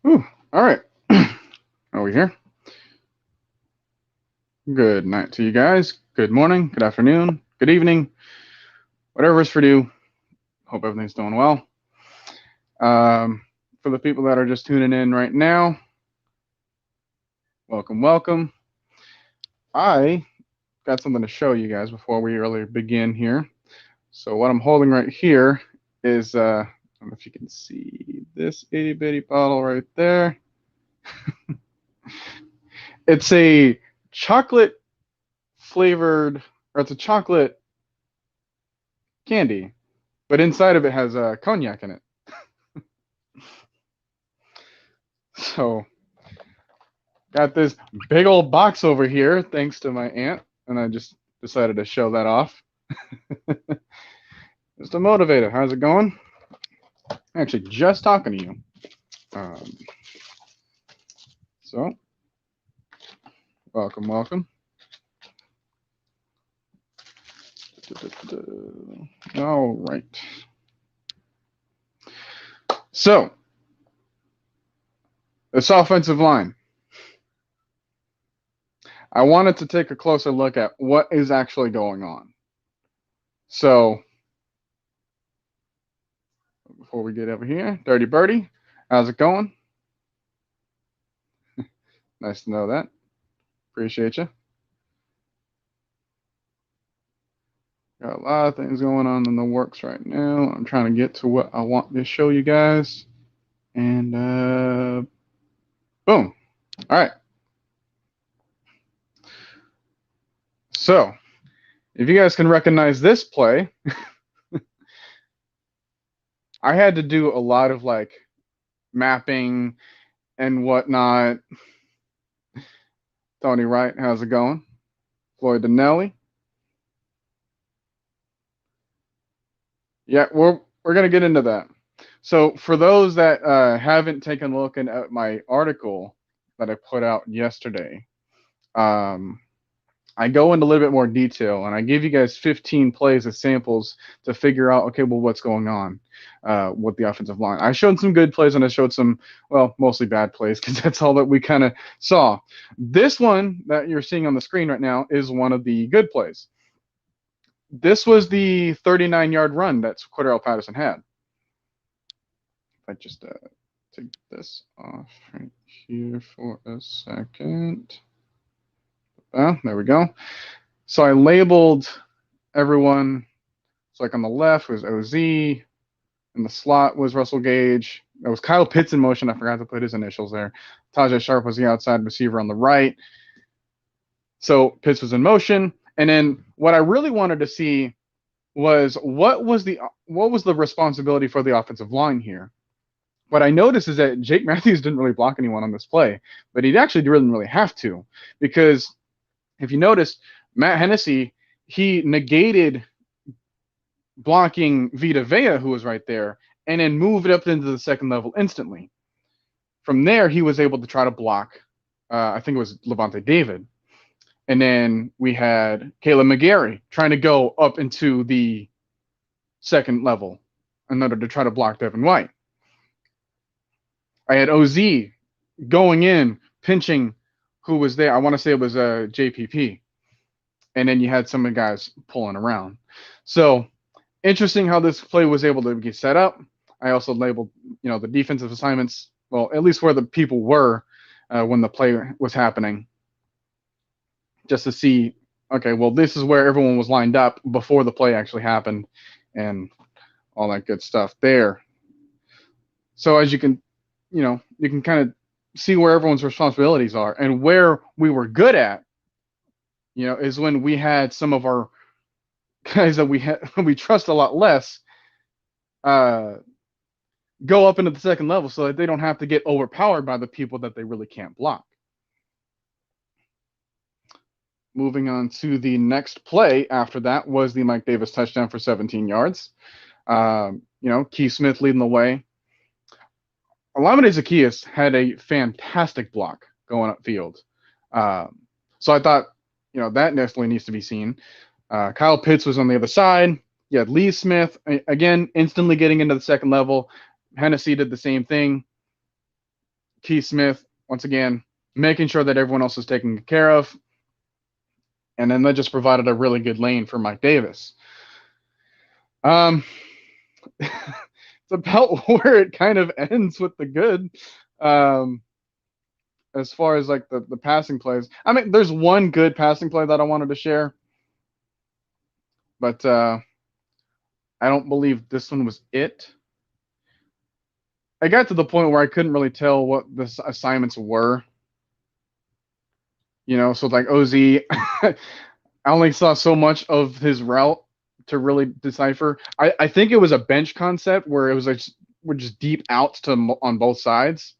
Ooh, all right. Are we here? Good night to you guys. Good morning, good afternoon, good evening, whatever is for you. Hope everything's doing well. For the people that are just tuning in right now, welcome, welcome. I got something to show you guys before we really begin here. So what I'm holding right here is, I don't know if you can see this itty bitty bottle right there. It's a chocolate flavored, or it's a chocolate candy, but inside of it has cognac in it. So got this big old box over here, thanks to my aunt, and I just decided to show that off. Just a motivator. How's it going? Actually, just talking to you. Um, so, welcome, welcome. All right. So, this offensive line. I wanted to take a closer look at what is actually going on. So, before we get over here, Dirty Birdie, how's it going? Nice to know that. Appreciate you. Got a lot of things going on in the works right now. I'm trying to get to what I want to show you guys. And boom. All right. So, if you guys can recognize this play, I had to do a lot of like mapping and whatnot. Tony Wright, how's it going? Floyd Donnelly. Yeah, we're gonna get into that. So for those that haven't taken a look at my article that I put out yesterday, um, I go into a little bit more detail and I give you guys 15 plays as samples to figure out, okay, well, what's going on with the offensive line. I showed some good plays and I showed some, well, mostly bad plays because that's all that we kind of saw. This one that you're seeing on the screen right now is one of the good plays. This was the 39-yard run that Cordell Patterson had. If I just take this off right here for a second. There we go. So I labeled everyone. So like on the left was OZ, in the slot was Russell Gage. There was Kyle Pitts in motion. I forgot to put his initials there. Tajay Sharp was the outside receiver on the right. So Pitts was in motion. And then what I really wanted to see was what was the responsibility for the offensive line here. What I noticed is that Jake Matthews didn't really block anyone on this play, but he actually didn't really have to, because if you noticed, Matt Hennessy, he negated blocking Vita Vea, who was right there, and then moved it up into the second level instantly. From there, he was able to try to block, I think it was Levante David. And then we had Caleb McGarry trying to go up into the second level in order to try to block Devin White. I had OZ going in, pinching who was there. I want to say it was JPP. And then you had some of the guys pulling around. So interesting how this play was able to get set up. I also labeled, the defensive assignments, well, at least where the people were when the play was happening, just to see, okay, well, this is where everyone was lined up before the play actually happened and all that good stuff there. So as you can, you can kind of see where everyone's responsibilities are, and where we were good at, is when we had some of our guys that we trust a lot less go up into the second level so that they don't have to get overpowered by the people that they really can't block. Moving on to the next play after that was the Mike Davis touchdown for 17 yards. Keith Smith leading the way. Olamide Zaccheaus had a fantastic block going upfield. So I thought, that definitely needs to be seen. Kyle Pitts was on the other side. You had Lee Smith, again, instantly getting into the second level. Hennessy did the same thing. Keith Smith, once again, making sure that everyone else is taken care of. And then that just provided a really good lane for Mike Davis. It's about where it kind of ends with the good. As far as like the passing plays. I mean, there's one good passing play that I wanted to share, but I don't believe this one was it. I got to the point where I couldn't really tell what the assignments were. So like OZ, I only saw so much of his route to really decipher. I think it was a bench concept where it was like we're just deep outs on both sides,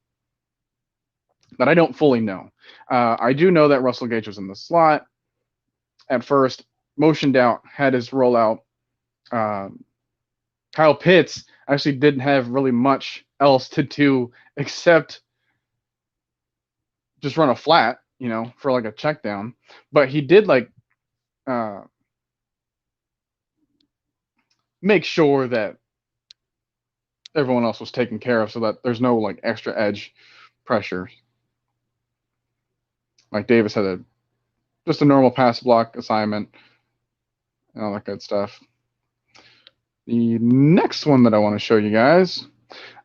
but I don't fully know. I do know that Russell Gage was in the slot at first, motioned out, had his rollout. Kyle Pitts actually didn't have really much else to do except just run a flat, for like a check down. But he did like make sure that everyone else was taken care of so that there's no like extra edge pressure. Like Davis had just a normal pass block assignment and all that good stuff. The next one that I want to show you guys.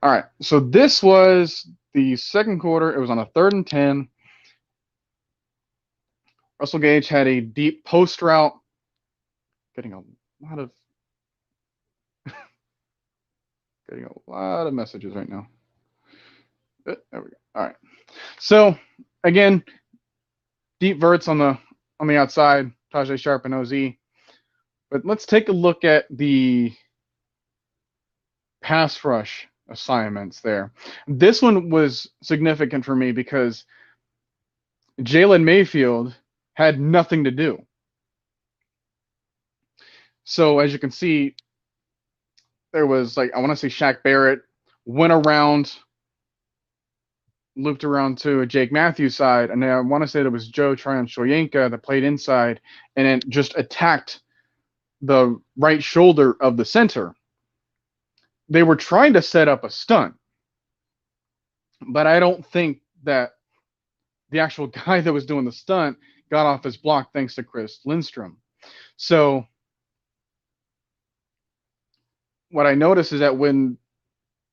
All right, so this was the second quarter. It was on a 3rd and 10. Russell Gage had a deep post route. Getting a lot of messages right now. There we go. All right. So again, deep verts on the outside, Tajay Sharp and OZ. But let's take a look at the pass rush assignments there. This one was significant for me because Jalen Mayfield had nothing to do. So as you can see, there was like, I want to say Shaq Barrett went around, looped around to Jake Matthews' side, and then I want to say it was Joe Tryon-Shoyinka that played inside and then just attacked the right shoulder of the center. They were trying to set up a stunt, but I don't think that the actual guy that was doing the stunt got off his block thanks to Chris Lindstrom. So what I noticed is that when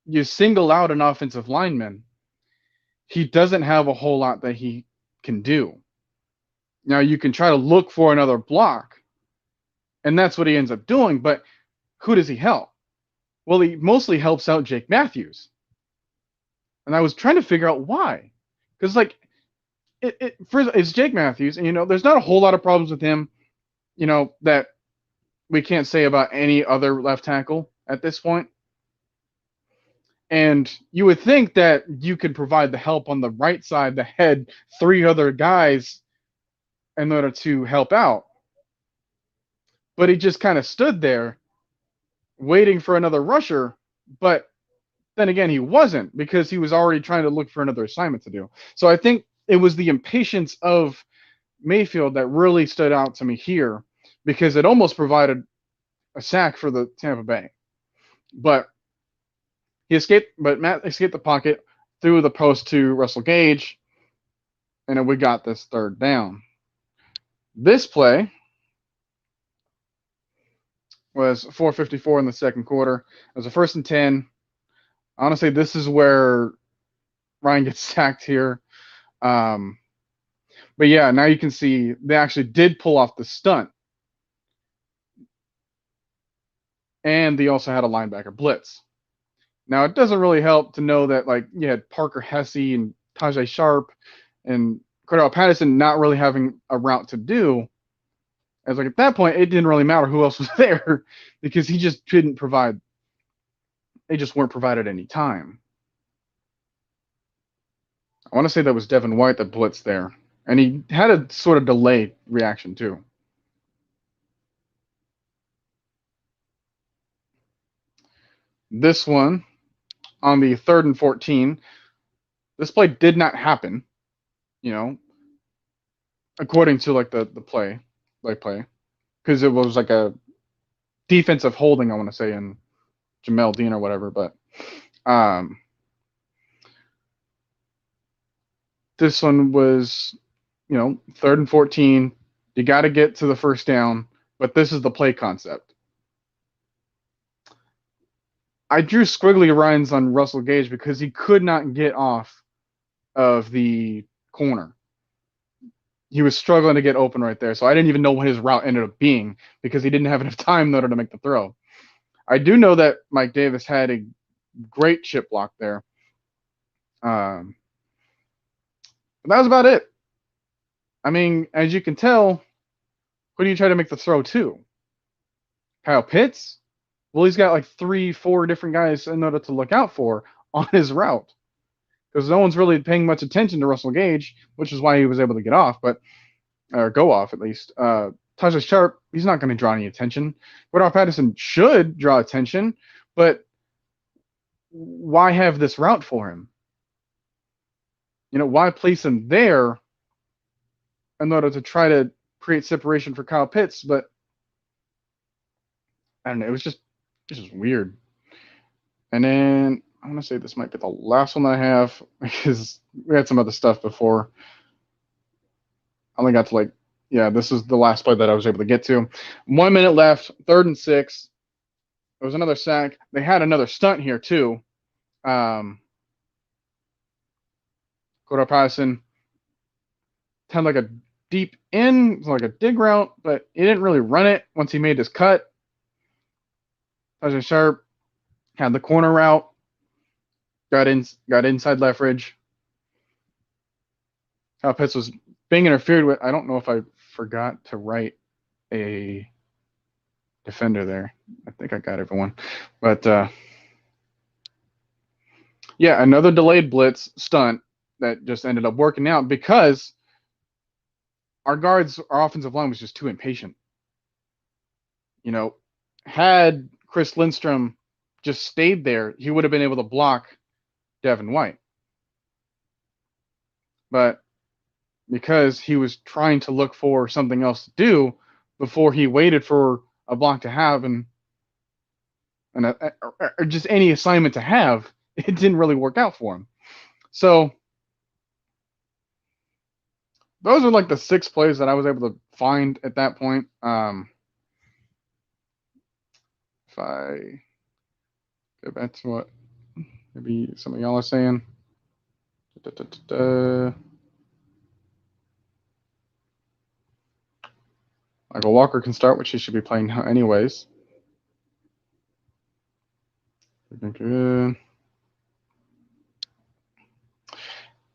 you single out an offensive lineman, he doesn't have a whole lot that he can do. Now you can try to look for another block, and that's what he ends up doing, but who does he help? Well, he mostly helps out Jake Matthews. And I was trying to figure out why. Because, like, it's Jake Matthews, and, there's not a whole lot of problems with him, that we can't say about any other left tackle at this point. And you would think that you could provide the help on the right side that had 3 other guys in order to help out. But he just kind of stood there waiting for another rusher, but then again, he wasn't because he was already trying to look for another assignment to do. So I think it was the impatience of Mayfield that really stood out to me here because it almost provided a sack for the Tampa Bay. But Matt escaped the pocket, threw the post to Russell Gage, and then we got this 3rd down. This play was 4:54 in the second quarter. It was a 1st and 10. Honestly, this is where Ryan gets sacked here. But yeah, now you can see they actually did pull off the stunt. And they also had a linebacker blitz. Now, it doesn't really help to know that, like, you had Parker Hesse and Tajay Sharp and Cordell Patterson not really having a route to do. As like at that point, it didn't really matter who else was there because he just couldn't provide. They just weren't provided any time. I want to say that was Devin White that blitzed there, and he had a sort of delayed reaction too. This one on the 3rd and 14, this play did not happen, according to like the play, because it was like a defensive holding, I want to say, in Jamel Dean or whatever, but This one was, 3rd and 14. You got to get to the first down, but this is the play concept. I drew squiggly lines on Russell Gage because he could not get off of the corner. He was struggling to get open right there, so I didn't even know what his route ended up being because he didn't have enough time in order to make the throw. I do know that Mike Davis had a great chip block there. But that was about it. I mean, as you can tell, who do you try to make the throw to? Kyle Pitts? Well, he's got like 3-4 different guys in order to look out for on his route because no one's really paying much attention to Russell Gage, which is why he was able to get off, or go off at least. Tajay Sharp, he's not going to draw any attention. Cordell Patterson should draw attention, but why have this route for him? Why place him there in order to try to create separation for Kyle Pitts? But I don't know. It was just weird. And then I want to say this might be the last one that I have because we had some other stuff before. I only got to this is the last play that I was able to get to. 1 minute left, 3rd and 6. There was another sack. They had another stunt here too. Cordell Patterson had like a deep in, like a dig route, but he didn't really run it once he made his cut. Tajay Sharp had the corner route, got inside leverage. Kyle Pitts was being interfered with. I don't know if I forgot to write a defender there. I think I got everyone. But yeah, another delayed blitz stunt that just ended up working out because our offensive line was just too impatient. Had Chris Lindstrom just stayed there, he would have been able to block Devin White. But because he was trying to look for something else to do before he waited for a block to have and or just any assignment to have, it didn't really work out for him. So those are like the 6 plays that I was able to find at that point. If I go back to what maybe some of y'all are saying. Michael Walker can start, which he should be playing anyways.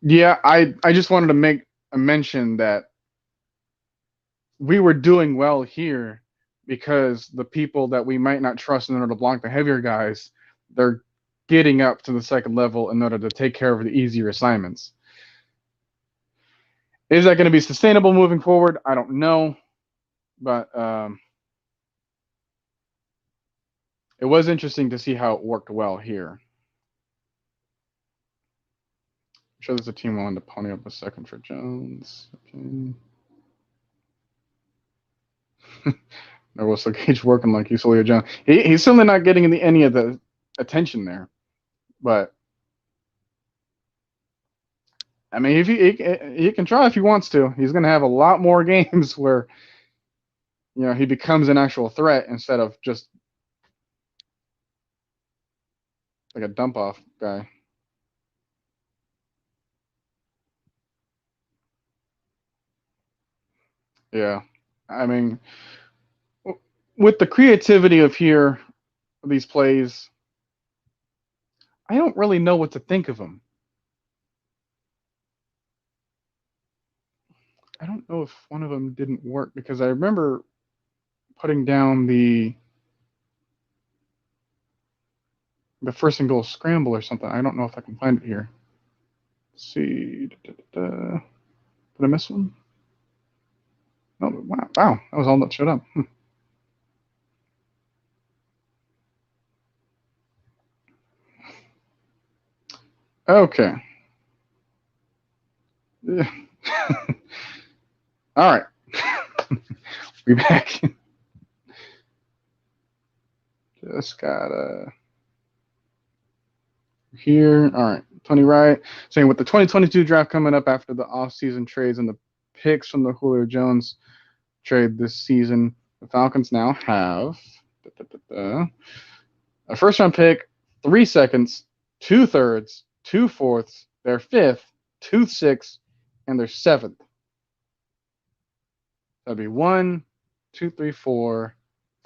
Yeah, I just wanted to make a mention that we were doing well here because the people that we might not trust in order to block the heavier guys, they're getting up to the second level in order to take care of the easier assignments. Is that going to be sustainable moving forward? I don't know. But it was interesting to see how it worked well here. I'm sure there's a team willing to pony up a second for Jones. Okay. No, Russell Gage working like he's Julio Jones. He's certainly not getting any of the attention there. But I mean, if he can try if he wants to. He's going to have a lot more games where he becomes an actual threat instead of just like a dump off guy. Yeah, I mean, with the creativity of these plays, I don't really know what to think of them. I don't know if one of them didn't work because I remember putting down the first and goal scramble or something. I don't know if I can find it here. Let's see. Did I miss one? No, wow, that was all that showed up. Okay. Yeah. All right. We back. Just gotta here. All right, Tony Wright saying with the 2022 draft coming up after the offseason trades and the picks from the Julio Jones trade this season, the Falcons now have a first round pick, 3 seconds, 2/3, 2/4, their 5th, 2 6, and their 7th. That'd be 1, 2, 3, 4,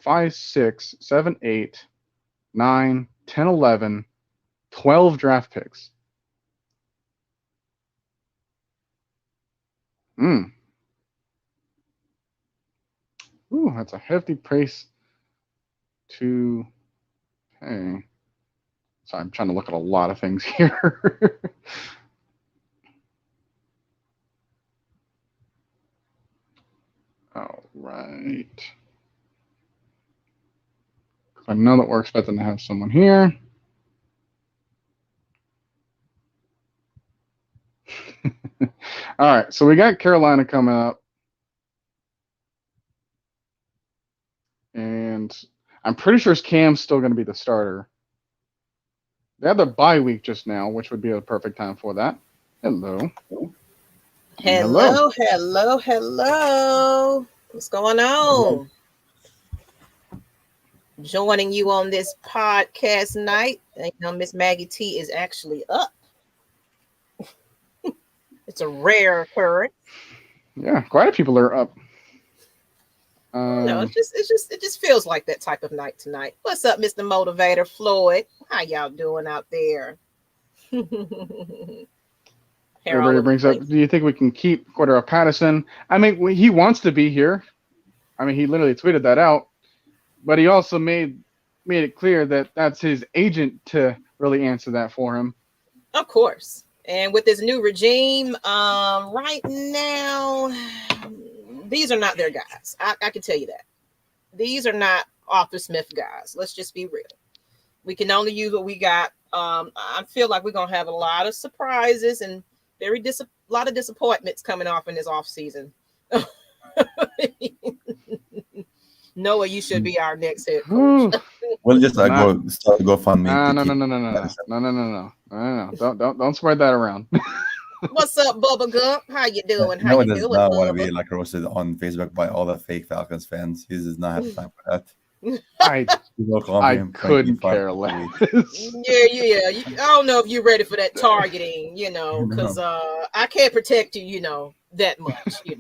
5, 6, 7, 8, 9, 10, 11, 12 draft picks. Ooh, that's a hefty price to pay. So I'm trying to look at a lot of things here. All right. I know that we're expecting to have someone here. All right, so we got Carolina coming up. And I'm pretty sure Cam's still going to be the starter. They had their bye week just now, which would be a perfect time for that. Hello. Hello. What's going on? Joining you on this podcast night. Miss Maggie T is actually up. It's a rare occurrence. Yeah, quite a few people are up. It just feels like that type of night tonight. What's up, Mr. Motivator Floyd? How y'all doing out there? Everybody brings up, do you think we can keep Cordero Patterson? I mean, he wants to be here. I mean, he literally tweeted that out. But he also made it clear that that's his agent to really answer that for him. Of course. And with this new regime, right now, these are not their guys. I can tell you that. These are not Arthur Smith guys. Let's just be real. We can only use what we got. I feel like we're going to have a lot of surprises and a lot of disappointments coming off in this offseason. Noah, you should be our next head coach. We'll just start GoFundMe. No. Don't spread that around. What's up, Bubba Gump? How you doing? How you doing? Not want to be like roasted on Facebook by all the fake Falcons fans. He does not have time for that. I couldn't care less. Yeah. I don't know if you're ready for that targeting, because I can't protect you, that much, You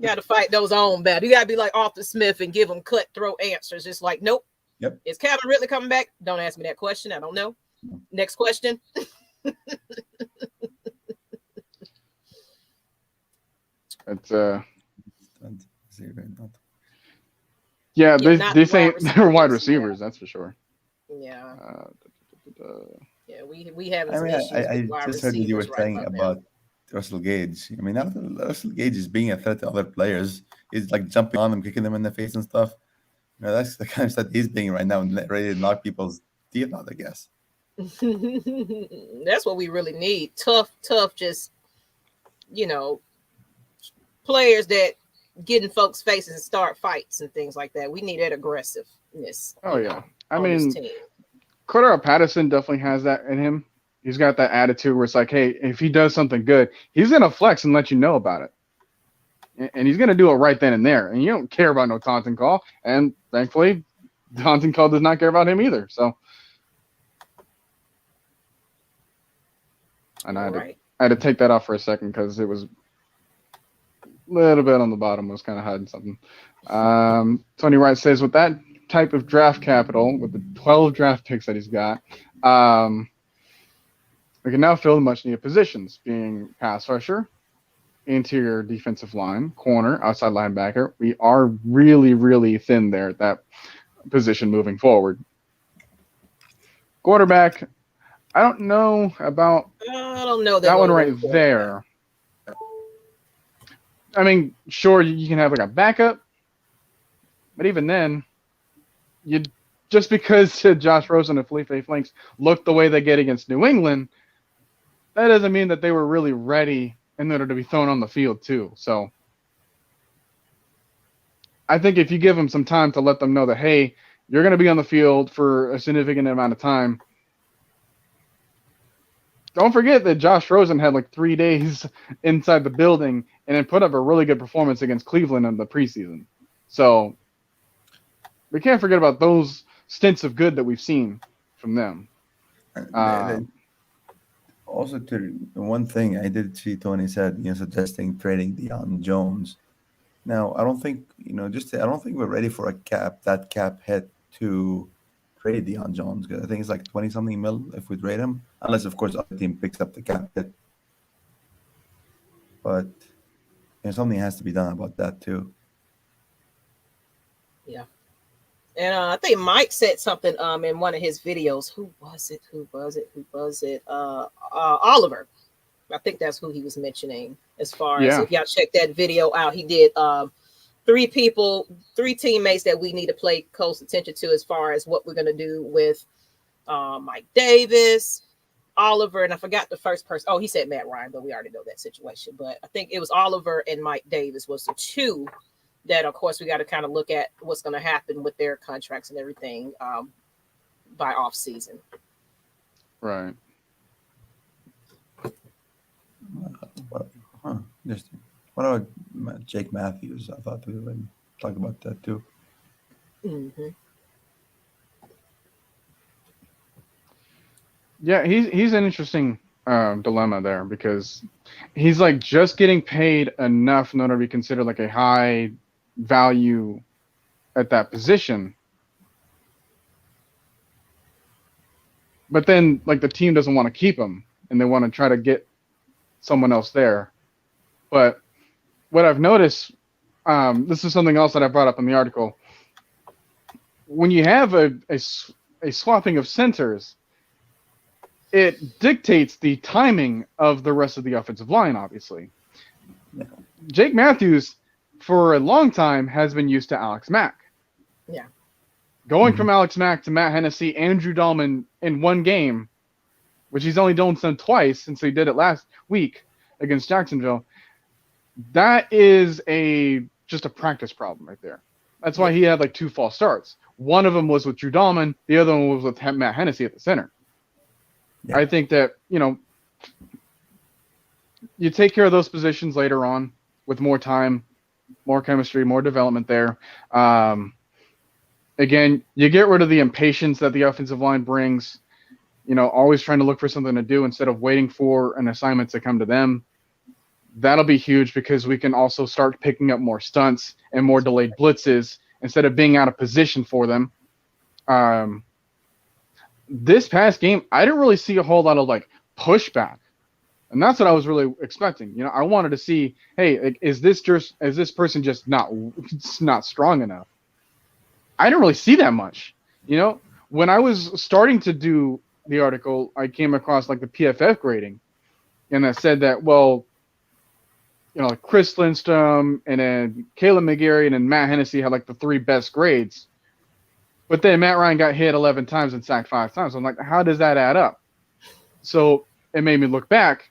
got to fight those own battles. You got to be like Arthur Smith and give them cutthroat answers. It's like, nope. Yep. Is Calvin Ridley coming back? Don't ask me that question. I don't know. Next question. It's yeah, they say they're wide receivers. That's for sure. Yeah. We have. I just heard what you were saying about Russell Gage. I mean, Russell Gage is being a threat to other players. He's like jumping on them, kicking them in the face and stuff. That's the kind of stuff he's being right now, ready to knock people's teeth out, I guess. That's what we really need. Tough, just, players that get in folks' faces and start fights and things like that. We need that aggressiveness. Oh, yeah. I mean, Cordero Patterson definitely has that in him. He's got that attitude where it's like, hey, if he does something good, he's going to flex and let you know about it. And he's going to do it right then and there. And you don't care about no taunting call. And thankfully, taunting call does not care about him either. So, and I had to take that off for a second because it was a little bit on the bottom. I was kind of hiding something. Tony Wright says, with that type of draft capital, with the 12 draft picks that he's got, we can now fill the much-needed positions, being pass rusher, interior defensive line, corner, outside linebacker. We are really, really thin there at that position moving forward. Quarterback, I don't know about that one right there. I mean, sure, you can have like a backup, but even then, just because Josh Rosen and Felipe Franks look the way they get against New England, that doesn't mean that they were really ready in order to be thrown on the field too. So I think if you give them some time to let them know that, hey, you're going to be on the field for a significant amount of time, don't forget that Josh Rosen had like 3 days inside the building and then put up a really good performance against Cleveland in the preseason. So we can't forget about those stints of good that we've seen from them. Also, to one thing I did see Tony said, suggesting trading Deion Jones. Now, I don't think I don't think we're ready for that cap hit to trade Deion Jones, because I think it's like 20 something mil if we trade him, unless of course other team picks up the cap hit. But something has to be done about that too. Yeah. And I think Mike said something in one of his videos. Who was it? Oliver. I think that's who he was mentioning. As far as if y'all check that video out, he did 3 teammates that we need to pay close attention to as far as what we're gonna do with Mike Davis, Oliver, and I forgot the first person. Oh, he said Matt Ryan, but we already know that situation. But I think it was Oliver and Mike Davis was the 2 that, of course, we got to kind of look at what's going to happen with their contracts and everything by off season. Right. Interesting. What about Jake Matthews? I thought we would talk about that too. Mm-hmm. Yeah, he's an interesting dilemma there, because he's like just getting paid enough in order to be considered like a high value at that position, but then like the team doesn't want to keep him and they want to try to get someone else there. But what I've noticed, this is something else that I brought up in the article, when you have a swapping of centers, it dictates the timing of the rest of the offensive line, obviously. Yeah. Jake Matthews for a long time has been used to Alex Mack. Yeah. Going from Alex Mack to Matt Hennessy and Drew Dahlman in one game, which he's only done twice since he did it last week against Jacksonville, that is just a practice problem right there. That's why he had like 2 false starts. One of them was with Drew Dahlman. The other one was with Matt Hennessy at the center. Yeah. I think that, you take care of those positions later on with more time, more chemistry, more development there. Again, you get rid of the impatience that the offensive line brings, always trying to look for something to do instead of waiting for an assignment to come to them. That'll be huge, because we can also start picking up more stunts and more delayed blitzes instead of being out of position for them. This past game, I didn't really see a whole lot of like pushback. And that's what I was really expecting. I wanted to see, hey, is this person just not strong enough? I didn't really see that much. When I was starting to do the article, I came across like the PFF grading, and that said that, well, like Chris Lindstrom and then Caleb McGarry and then Matt Hennessy had like the 3 best grades. But then Matt Ryan got hit 11 times and sacked 5 times. I'm like, how does that add up? So it made me look back.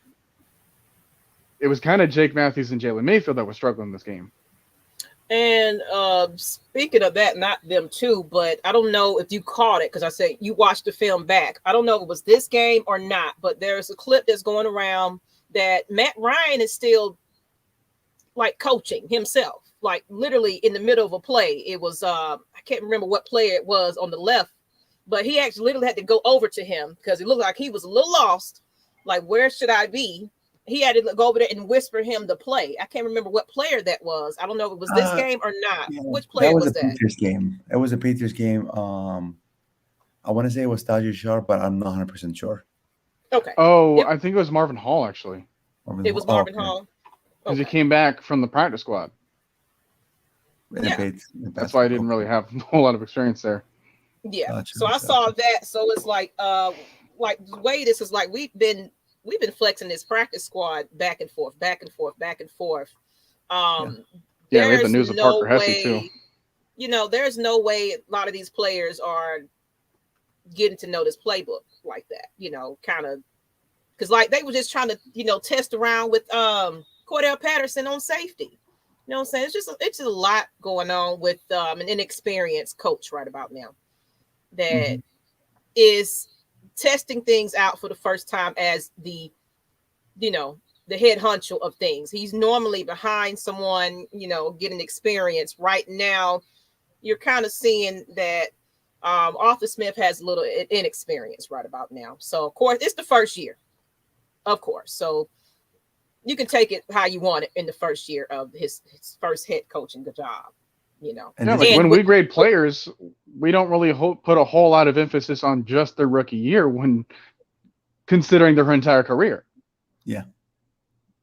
It was kind of Jake Matthews and Jalen Mayfield that were struggling this game. And speaking of that, not them too, but I don't know if you caught it, because I said you watched the film back. I don't know if it was this game or not, but there's a clip that's going around that Matt Ryan is still like coaching himself, like literally in the middle of a play. It was I can't remember what player it was on the left, but he actually literally had to go over to him because it looked like he was a little lost. Like, where should I be? He had to go over there and whisper him the play. I can't remember what player that was. I don't know if it was this game or not. Yeah, which player was that? Patriots game. It was a Patriots game. I want to say it was Tajay Sharp, but I'm not 100% sure. Okay. Oh, yep. I think it was Marvin Hall, actually. It was Marvin Hall. Because he came back from the practice squad. Yeah. That's why I didn't really have a whole lot of experience there. Yeah. Gotcha. So I saw that. So it's like the way this is like we've been flexing this practice squad back and forth. Yeah, we had the news of Parker Hesse too. There's no way a lot of these players are getting to know this playbook like that. Kind of because like they were just trying to test around with Cordell Patterson on safety. You know what I'm saying? It's just a lot going on with an inexperienced coach right about now that is testing things out for the first time as the head honcho of things. He's normally behind someone, getting experience. Right now, you're kind of seeing that Arthur Smith has a little inexperience right about now. So, of course, it's the first year, of course. So you can take it how you want it in the first year of his first head coaching job, And when we grade players, we don't really put a whole lot of emphasis on just their rookie year when considering their entire career. Yeah.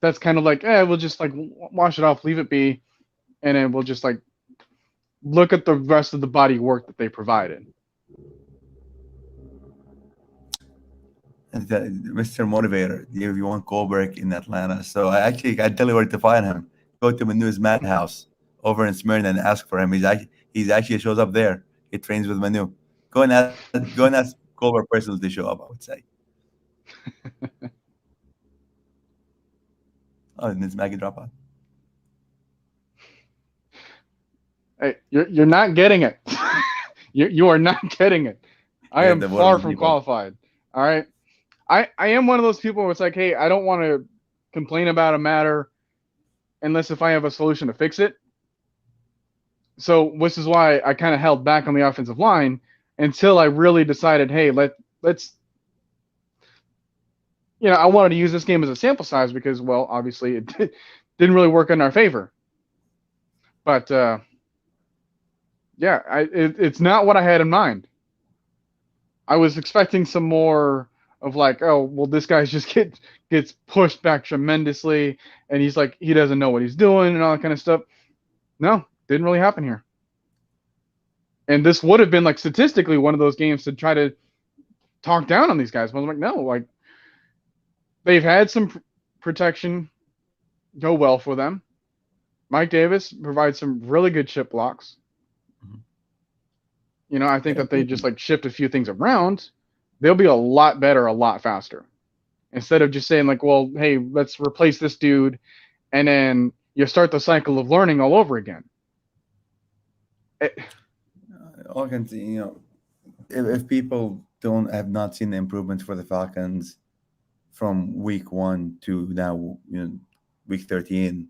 That's kind of like, we'll just like wash it off, leave it be, and then we'll just like look at the rest of the body work that they provided. And Mr. Motivator, you want Goldberg in Atlanta. So I tell you where to find him. Go to Manu's Madhouse over in Smyrna and ask for him. He's actually shows up there. He trains with Manu. Go and ask Goldberg personally to show up, I would say. Oh, and it's Maggie drop out. Hey, you're not getting it. you are not getting it. I am far from qualified. All right. I am one of those people where it's like, hey, I don't want to complain about a matter unless if I have a solution to fix it. So this is why I kind of held back on the offensive line until I really decided, hey, let's I wanted to use this game as a sample size because, well, obviously it didn't really work in our favor. But it's not what I had in mind. I was expecting some more of like, oh, well, this guy just gets pushed back tremendously, and he's like, he doesn't know what he's doing and all that kind of stuff. No, didn't really happen here. And this would have been like statistically one of those games to try to talk down on these guys. But I'm like, no, like they've had some protection go well for them. Mike Davis provides some really good chip blocks. I think that they just like shift a few things around. They'll be a lot better, a lot faster. Instead of just saying like, well, hey, let's replace this dude, and then you start the cycle of learning all over again. All I can see, if people have not seen the improvements for the Falcons from week 1 to now, week 13,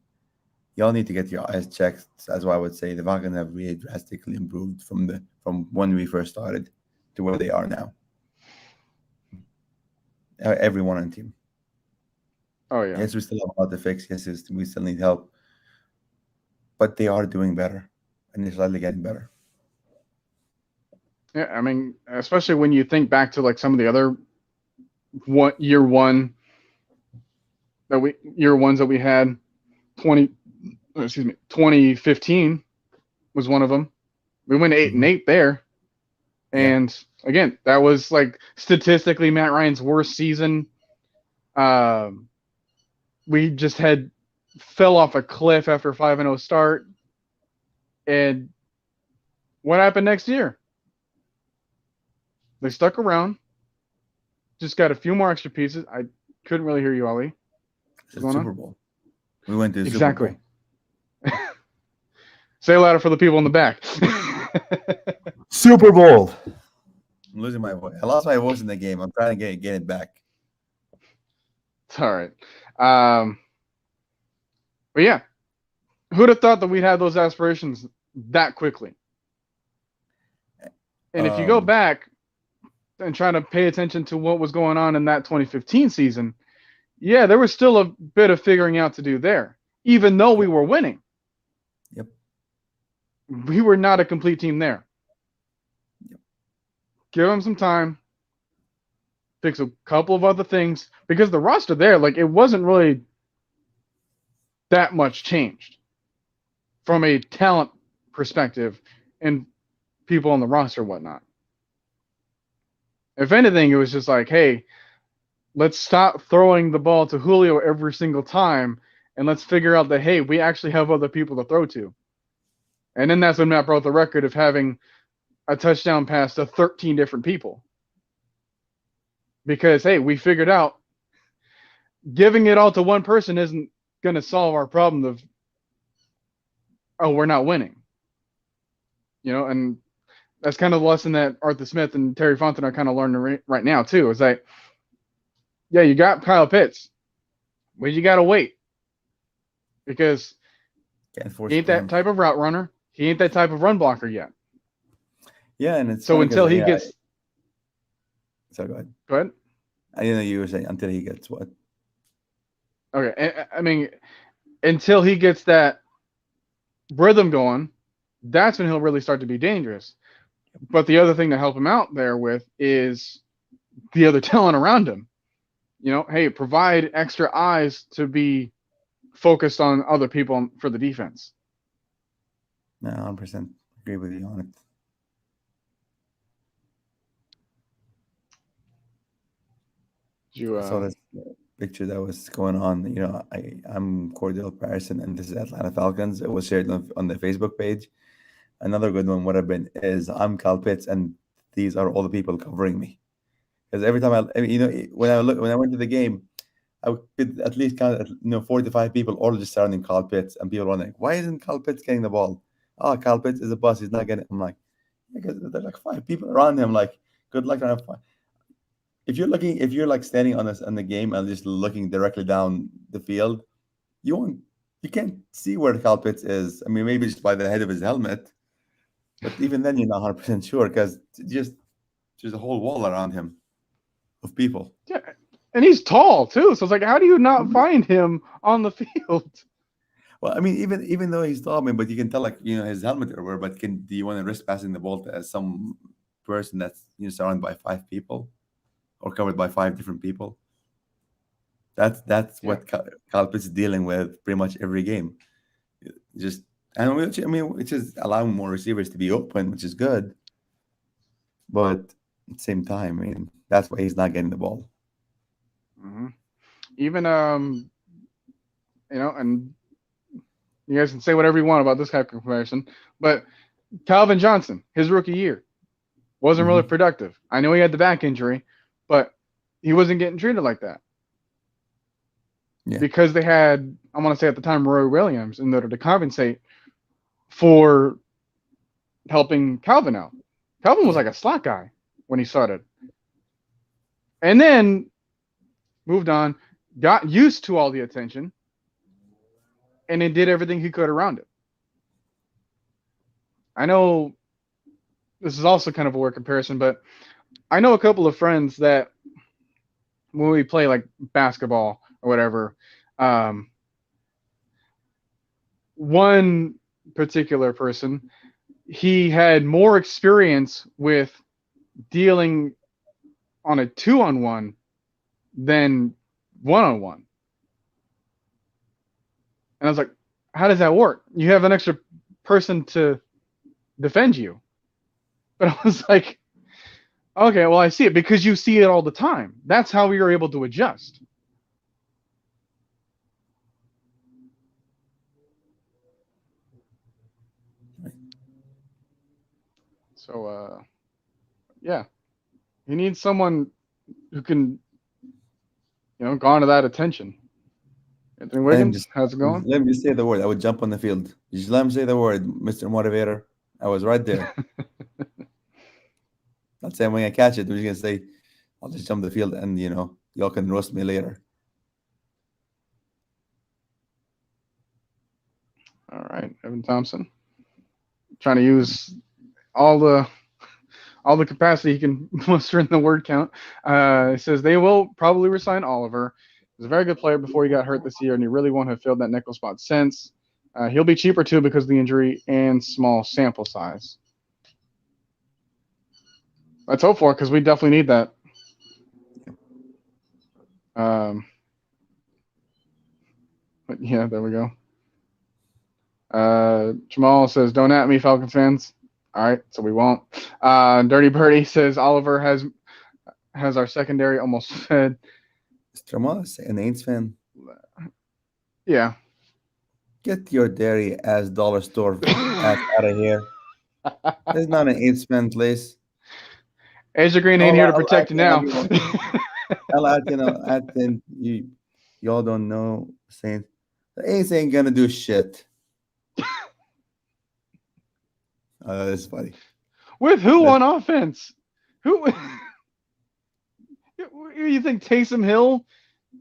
y'all need to get your eyes checked. That's why I would say the Falcons have really drastically improved from when we first started to where they are now. Everyone on the team. Oh yeah. Yes, we still have a lot to fix. Yes, we still need help, but they are doing better, and they're slightly getting better. Yeah, I mean, especially when you think back to like some of the other year ones that we had. 2015 was one of them. We went 8-8 there, and again, that was like statistically Matt Ryan's worst season. We just fell off a cliff after 5-0 start, and what happened next year? They stuck around, just got a few more extra pieces. I couldn't really hear you, Ali. It's Super Bowl. We went to the exactly. Super Bowl. Say it louder for the people in the back. Super Bowl. I'm losing my voice. I lost my voice in the game. I'm trying to get it back. It's all right. But yeah, who'd have thought that we'd have those aspirations that quickly? And if you go back and try to pay attention to what was going on in that 2015 season, yeah, there was still a bit of figuring out to do there, even though we were winning. Yep. We were not a complete team there. Yep. Give them some time. Fix a couple of other things. Because the roster there, like, it wasn't really that much changed from a talent perspective and people on the roster and whatnot. If anything, it was just like, hey, let's stop throwing the ball to Julio every single time, and let's figure out that, hey, we actually have other people to throw to. And then that's when Matt broke the record of having a touchdown pass to 13 different people. Because, hey, we figured out giving it all to one person isn't going to solve our problem of, oh, we're not winning. And that's kind of the lesson that Arthur Smith and Terry Fontenot are kind of learning right now too. It's like, yeah, you got Kyle Pitts, but you got to wait because he ain't that type of route runner. He ain't that type of run blocker yet. Yeah, and it's so until he gets. So go ahead. Go ahead. I didn't know you were saying until he gets what. Okay, I mean, until he gets that rhythm going, that's when he'll really start to be dangerous. But the other thing to help him out there with is the other talent around him. You know, hey, provide extra eyes to be focused on other people for the defense. No, 100% agree with you on it. I saw this picture that was going on. You know, I'm Cordell Patterson, and this is Atlanta Falcons. It was shared on the Facebook page. Another good one would have been is I'm Kyle Pitts, and these are all the people covering me. Because every time when I went to the game, I could at least count 45 people all just surrounding Kyle Pitts, and people were like, "Why isn't Kyle Pitts getting the ball? Oh, Kyle Pitts is a bust. He's not getting." I'm like, because there are like 5 people around him. Like, good luck trying to find. If you're like standing on the game and just looking directly down the field, you can't see where Kyle Pitts is. I mean, maybe just by the head of his helmet, but even then, you're not 100% sure because there's a whole wall around him of people. Yeah, and he's tall too. So it's like, how do you not find him on the field? Well, I mean, even though he's tall, I mean, but you can tell his helmet everywhere. But do you want to risk passing the ball to some person that's surrounded by 5 people? Or covered by 5 different people. That's what Kyle Pitts is dealing with pretty much every game. Which is allowing more receivers to be open, which is good. But at the same time, I mean, that's why he's not getting the ball. Mm-hmm. Even and you guys can say whatever you want about this type of comparison, but Calvin Johnson, his rookie year, wasn't really productive. I know he had the back injury, but he wasn't getting treated like that. Yeah. Because they had, I want to say at the time, Roy Williams in order to compensate for helping Calvin out. Calvin was like a slot guy when he started. And then moved on, got used to all the attention, and then did everything he could around it. I know this is also kind of a weird comparison, but I know a couple of friends that when we play like basketball or whatever, one particular person, he had more experience with dealing on a 2-on-1 than 1-on-1. And I was like, how does that work? You have an extra person to defend you. But I was like, okay, well, I see it because you see it all the time. That's how we are able to adjust. So, yeah, he needs someone who can, garner that attention. Anthony Wiggins, how's it going? Let me say the word. I would jump on the field. Just let me say the word, Mr. Motivator. I was right there. Not saying when I catch it, I'm just gonna say, I'll just jump the field, and y'all can roast me later. All right, Evan Thompson, trying to use all the capacity he can muster in the word count. It says they will probably resign Oliver. He's a very good player before he got hurt this year, and he really won't have filled that nickel spot since. He'll be cheaper too because of the injury and small sample size. Let's hope for it because we definitely need that. But yeah, there we go. Jamal says, "Don't at me, Falcons fans." All right, so we won't. Dirty Birdie says Oliver has our secondary almost fed. Is Jamal an Aints fan? Yeah. Get your dairy ass dollar store ass out of here. It's not an Aints fan place. Asia Green ain't here to protect you now. Y'all don't know Saints. The Aints ain't gonna do shit. That's funny. With who on offense? Who? You think Taysom Hill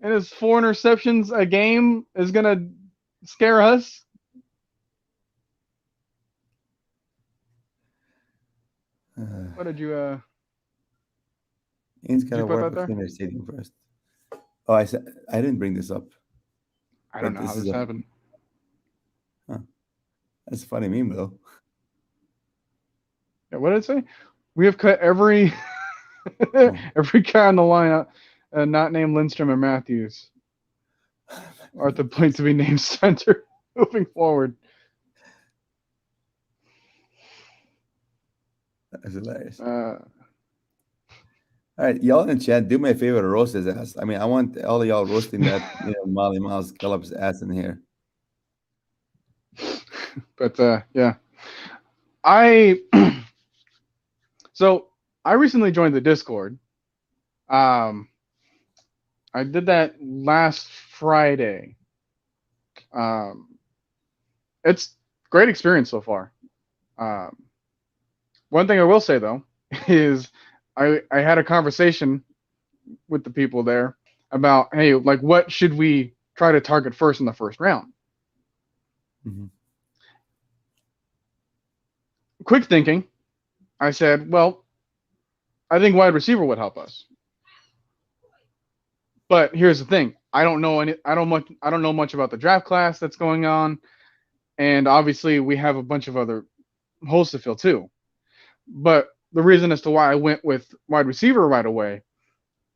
and his 4 interceptions a game is gonna scare us? What did you He's got did you to put work that there? within their stadium first. Oh, I said I didn't bring this up, I don't but know how this is this a happened. that's a funny meme though. Yeah, what did it say? We have cut every Oh. every guy on the line, not named Lindstrom and Matthews, are at the point to be named center moving forward. That's hilarious. Uh, All right, y'all in the chat, do me a favor to roast his ass. I mean, I want all of y'all roasting that Molly Miles Gallup's ass in here. but yeah, I so I recently joined the Discord. I did that last Friday. It's great experience so far. One thing I will say though is I had a conversation with the people there about, hey, like what should we try to target first in the first round? Mm-hmm. Quick thinking, I said, well, I think wide receiver would help us. But here's the thing: I don't know much about the draft class that's going on, and obviously we have a bunch of other holes to fill too. But the reason as to why I went with wide receiver right away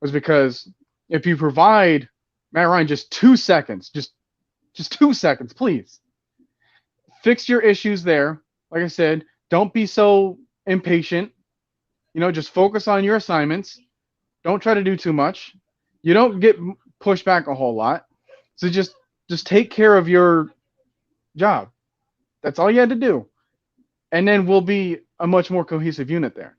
was because if you provide Matt Ryan just 2 seconds, just 2 seconds, please fix your issues there. Like I said, don't be so impatient. Just focus on your assignments. Don't try to do too much. You don't get pushed back a whole lot. So just take care of your job. That's all you had to do. And then we'll be a much more cohesive unit there.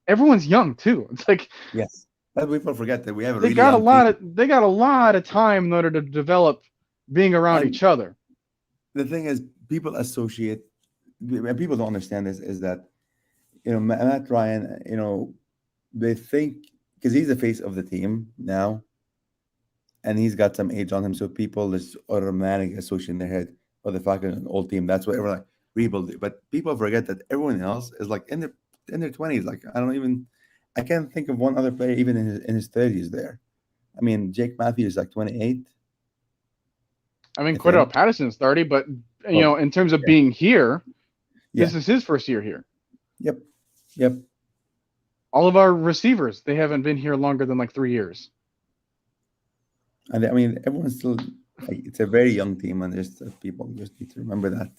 Everyone's young too. It's like, yes, but people forget that we have a they really got a young lot team. they got a lot of time in order to develop being around each other. The thing is, people associate, and people don't understand this, is that Matt Ryan, they think because he's the face of the team now, and he's got some age on him, so people just automatically associate in their head, oh, the Falcons an old team. That's what everyone like rebuild. But people forget that everyone else is like in their 20s. Like I can't think of one other player even in his 30s there. I mean, Jake Matthews is like 28. I mean, Cordell Patterson's 30, but in terms of being here, this is his first year here. Yep. All of our receivers, they haven't been here longer than like 3 years. And I mean, everyone's still it's a very young team, and there's people just need to remember that.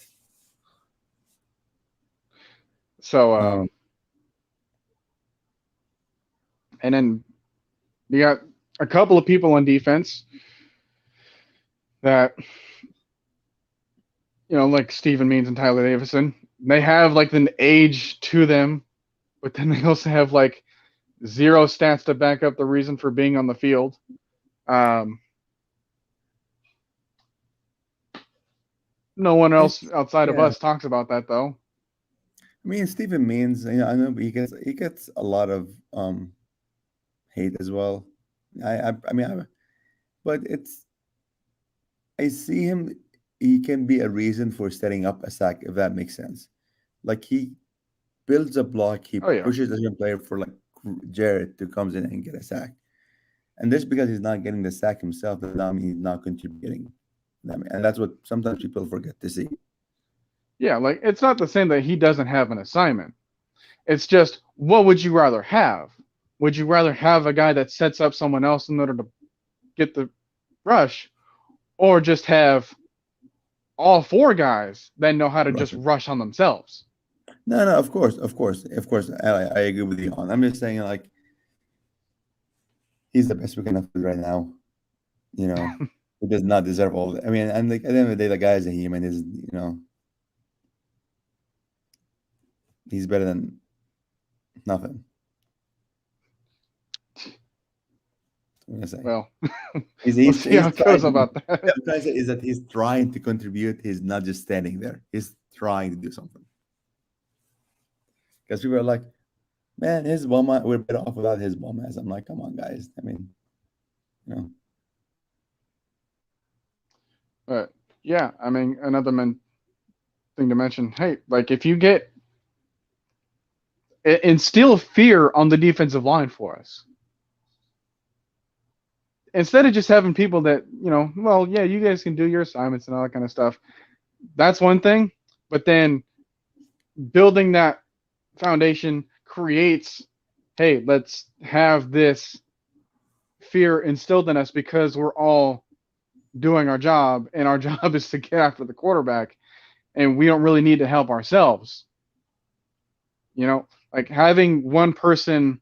So, and then you got a couple of people on defense that, like Stephen Means and Tyler Davison, they have like an age to them, but then they also have like 0 stats to back up the reason for being on the field. No one else outside of us talks about that though. I mean, Stephen Means, I know he gets a lot of hate as well. But I see him. He can be a reason for setting up a sack, if that makes sense. Like he builds a block, he pushes the young player for like Jarrett to comes in and get a sack, and this because he's not getting the sack himself, does not mean he's not contributing. And that's what sometimes people forget to see. Yeah, like it's not the same that he doesn't have an assignment. It's just, what would you rather have? Would you rather have a guy that sets up someone else in order to get the rush, or just have all 4 guys that know how to just rush on themselves? No, of course. I agree with you on. I'm just saying, like, he's the best we can afford right now. He does not deserve all that. I mean, and like at the end of the day, the guy is a human. Is he's better than nothing. Well, we'll see how it goes about that. What I'm trying to say is that he's trying to contribute. He's not just standing there. He's trying to do something. Because people are like, man, his bum ass, we're better off without his bum ass. I'm like, come on, guys. I mean, you know. But yeah, I mean, another thing to mention. Hey, like if you get instill fear on the defensive line for us, instead of just having people that well, yeah, you guys can do your assignments and all that kind of stuff. That's one thing, but then building that foundation creates, hey, let's have this fear instilled in us because we're all doing our job, and our job is to get after the quarterback, and we don't really need to help ourselves. Like having one person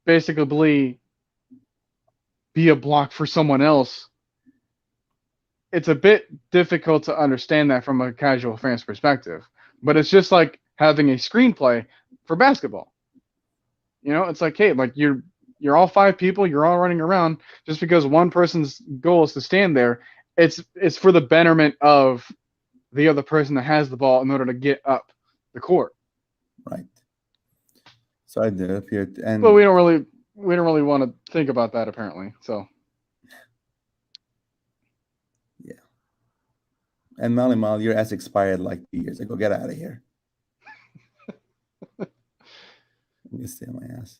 basically be a block for someone else, it's a bit difficult to understand that from a casual fan's perspective. But it's just like having a screenplay for basketball. It's like, hey, like you're all 5 people, you're all running around. Just because one person's goal is to stand there, it's for the betterment of the other person that has the ball in order to get up the court. Right. So I did up here, and but we don't really want to think about that apparently. So yeah. And Molly Mal, your ass expired like 2 years ago. Get out of here. Let me stay on my ass.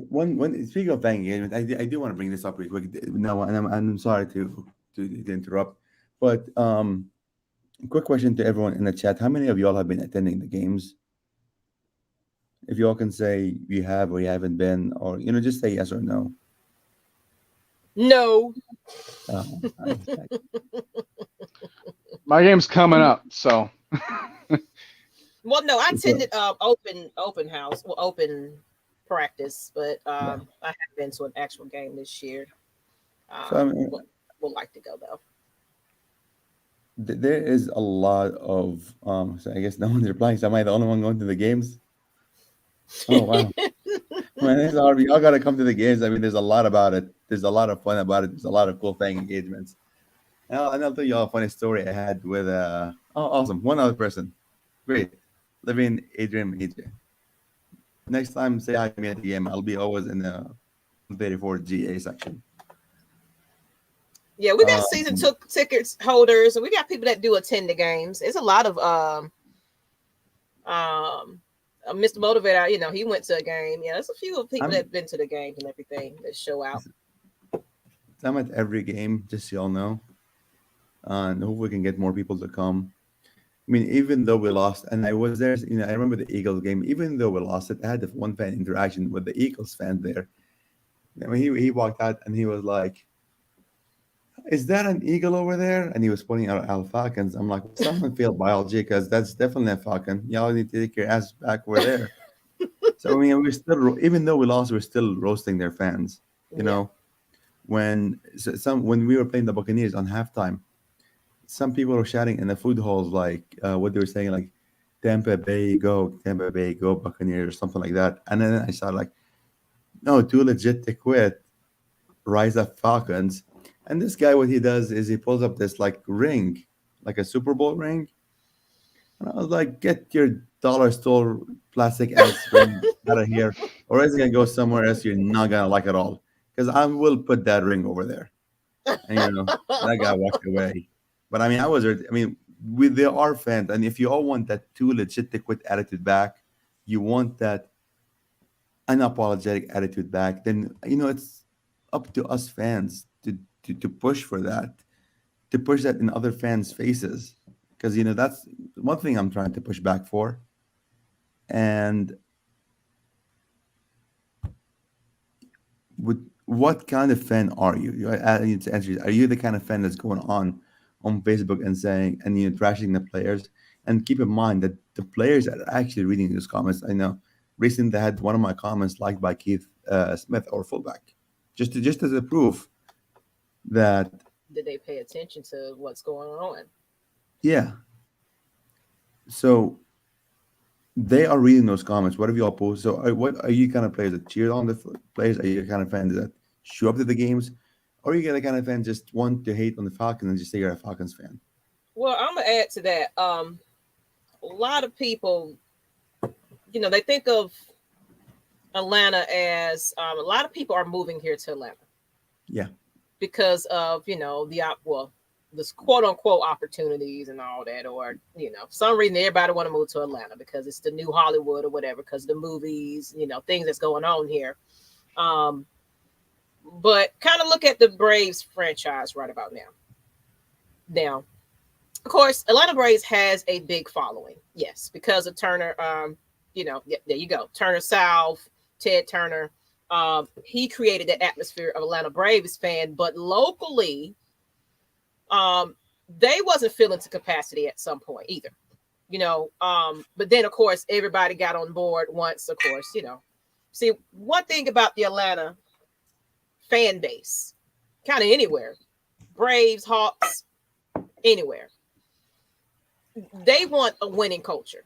One speaking of bang engagement, I do want to bring this up real quick. No, and I'm sorry to interrupt, but quick question to everyone in the chat: how many of y'all have been attending the games? If y'all can say you have or you haven't been, or just say yes or no. No. My game's coming up, so. Well, no, I attended open house, open practice, but I haven't been to an actual game this year. Would like to go though. There is a lot of so I guess no one's replying. So am I the only one going to the games? Oh wow. Man, it's hard. Y'all gotta come to the games. I mean, there's a lot about it. There's a lot of fun about it. There's a lot of cool fan engagements. And I'll tell y'all a funny story I had with awesome. One other person. Great. Living Adrian AJ. Next time say hi to me at the game. I'll be always in the 34 GA section. Yeah, we got season tickets holders, and we got people that do attend the games. It's a lot of Mr. Motivator, he went to a game. Yeah, there's a few people that've been to the games and everything that show out. I'm at every game, just so y'all know. And hope we can get more people to come. I mean, even though we lost, and I was there, I remember the Eagles game. Even though we lost it, I had one fan interaction with the Eagles fan there. I mean, he walked out and he was like, "Is that an eagle over there?" And he was pointing out our Falcons. I'm like, someone failed biology because that's definitely a Falcon. Y'all need to take your ass back over there. So I mean, we're still, even though we lost, we're still roasting their fans. When we were playing the Buccaneers on halftime, some people were shouting in the food halls like what they were saying, like Tampa Bay go Buccaneers, or something like that. And then I saw like, no, too legit to quit. Rise up Falcons. And this guy, what he does is he pulls up this like ring, like a Super Bowl ring. And I was like, get your dollar store plastic ass ring out of here, or it's gonna go somewhere else you're not gonna like at all. Because I will put that ring over there. And that guy walked away. But I mean, there are fans, and if you all want that too legit to quit attitude back, you want that unapologetic attitude back, then it's up to us fans to push for that, to push that in other fans' faces, because that's one thing I'm trying to push back for. And what kind of fan are you? Are you the kind of fan that's going on Facebook and saying and trashing the players? And keep in mind that the players are actually reading those comments. I know recently they had one of my comments liked by Keith Smith, or fullback, just as a proof that did they pay attention to what's going on? Yeah. So they are reading those comments. What have you all posted? So what are you kind of players that cheer on the players? Are you the kind of fans that show up to the games? Or are you the kind of fan just want to hate on the Falcons and just say you're a Falcons fan? Well, I'm going to add to that. a lot of people, they think of Atlanta as a lot of people are moving here to Atlanta. Yeah. Because of, this quote unquote opportunities and all that, or, for some reason everybody want to move to Atlanta because it's the new Hollywood or whatever, because the movies, things that's going on here. But kind of look at the Braves franchise right about now. Now, of course, Atlanta Braves has a big following. Yes, because of Turner, there you go. Turner South, Ted Turner. He created the atmosphere of Atlanta Braves fan, but locally, they wasn't filling to capacity at some point either. But then of course everybody got on board once, of course, See, one thing about the Atlanta fan base, kind of anywhere, Braves, Hawks, anywhere, they want a winning culture.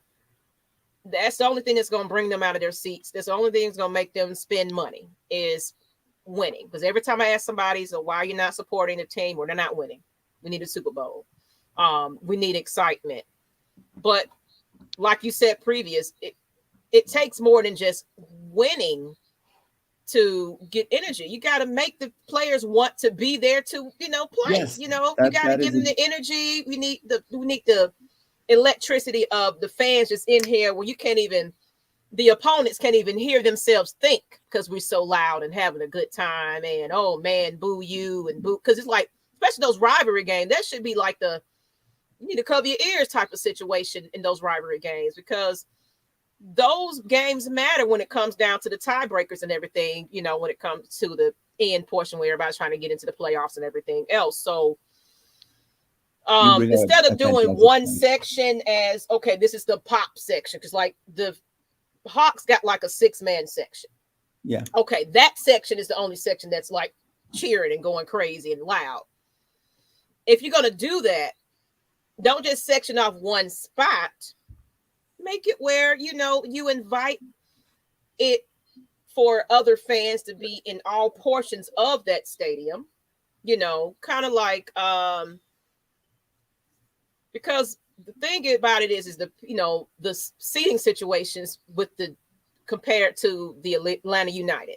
That's the only thing that's going to bring them out of their seats. That's the only thing that's going to make them spend money is winning. Because every time I ask somebody, so why are you not supporting the team? Or they're not winning. We need a Super Bowl. We need excitement. But like you said previous, it takes more than just winning to get energy. You got to make the players want to be there to, play. Yes, you got to give them the energy. We need the electricity of the fans just in here where the opponents can't even hear themselves think because we're so loud and having a good time. And, oh man, boo you and boo. Because it's like, especially those rivalry games, that should be like you need to cover your ears type of situation in those rivalry games, because those games matter when it comes down to the tiebreakers and everything, when it comes to the end portion where everybody's trying to get into the playoffs and everything else. So instead of doing one section as, okay, this is the pop section, because like the Hawks got like a 6-man section. Yeah. Okay, that section is the only section that's like cheering and going crazy and loud. If you're going to do that, don't just section off one spot. Make it where, you invite it for other fans to be in all portions of that stadium, kind of like, because the thing about it is the seating situations compared to the Atlanta United,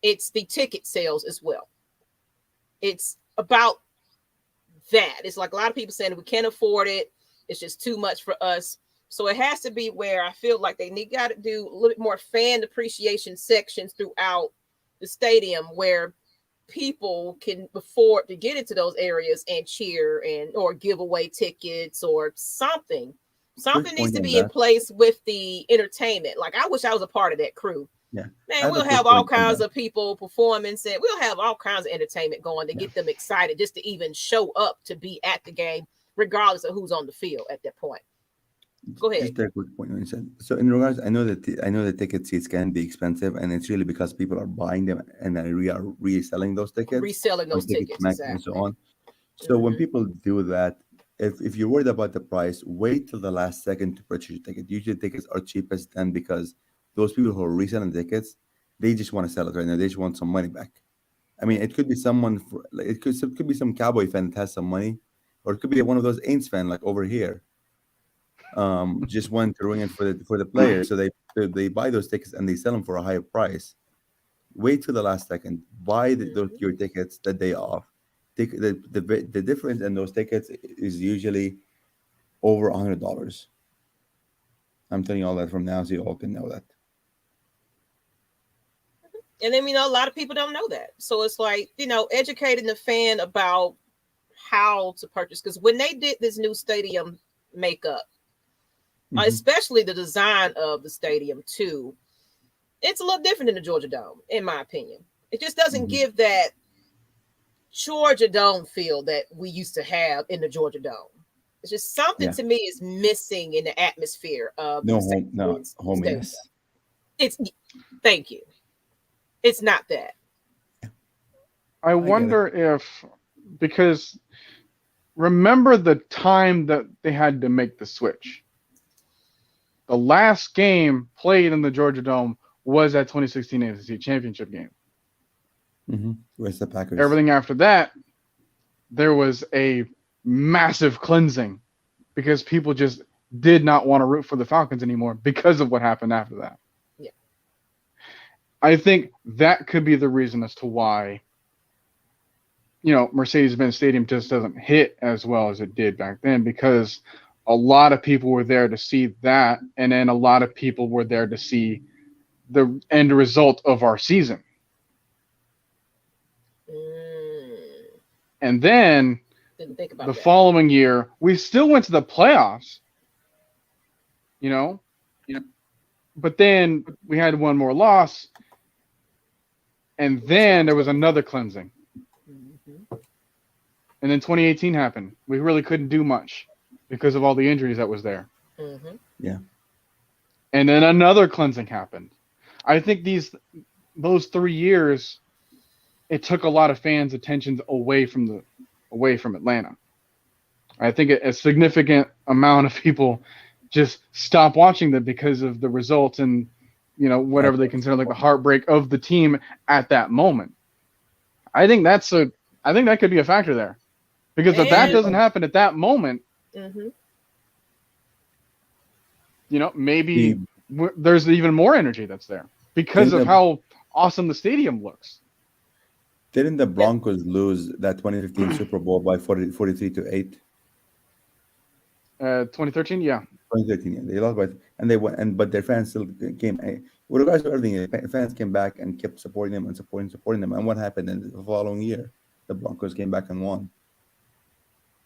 it's the ticket sales as well. It's about that. It's like a lot of people saying we can't afford it. It's just too much for us. So it has to be where I feel like they got to do a little bit more fan appreciation sections throughout the stadium where people can afford to get into those areas and cheer or give away tickets or something. Something needs to be in place with the entertainment. Like, I wish I was a part of that crew. Yeah, man, we'll have all kinds of people performing, and we'll have all kinds of entertainment going to get them excited just to even show up to be at the game, regardless of who's on the field at that point. Go ahead. Just a quick point you said. So in regards, I know the ticket seats can be expensive, and it's really because people are buying them and then are reselling those tickets, exactly. and so on. So when people do that, if you're worried about the price, wait till the last second to purchase your ticket. Usually tickets are cheapest then, because those people who are reselling tickets, they just want to sell it right now. They just want some money back. I mean, it could be someone it could be some Cowboy fan that has some money, or it could be one of those Aints fan like over here. Just want to ring it for the players, so they buy those tickets and they sell them for a higher price. Wait till the last second, buy your tickets the day off. The difference in those tickets is usually over $100. I'm telling you all that from now, so you all can know that. And then, a lot of people don't know that. So it's like, educating the fan about how to purchase. Because when they did this new stadium makeup, especially the design of the stadium too, it's a little different than the Georgia Dome, in my opinion. It just doesn't give that Georgia Dome feel that we used to have in the Georgia Dome. It's just something to me is missing in the atmosphere of hominess. Thank you. It's not that. I wonder if, because remember the time that they had to make the switch. The last game played in the Georgia Dome was that 2016 AFC Championship game. Where's the Packers? Everything after that, there was a massive cleansing because people just did not want to root for the Falcons anymore because of what happened after that. Yeah. I think that could be the reason as to why, Mercedes-Benz Stadium just doesn't hit as well as it did back then, because a lot of people were there to see that, and then a lot of people were there to see the end result of our season. And then Didn't think about the that. following year, we still went to the playoffs, but then we had one more loss, and then there was another cleansing. Mm-hmm. And then 2018 happened. We really couldn't do much because of all the injuries that was there. Mm-hmm. Yeah. And then another cleansing happened. I think those 3 years, it took a lot of fans' attention away from Atlanta. I think a significant amount of people just stopped watching them because of the results and whatever they consider like the heartbreak of the team at that moment. I think that could be a factor there, because if that doesn't happen at that moment, mm-hmm. Maybe there's even more energy that's there because of how awesome the stadium looks. Didn't the Broncos lose that 2015 Super Bowl by 43-8? 2013, yeah. 2013, yeah. They lost but their fans still came. With regards to everything, fans came back and kept supporting them and supporting them. And what happened in the following year? The Broncos came back and won.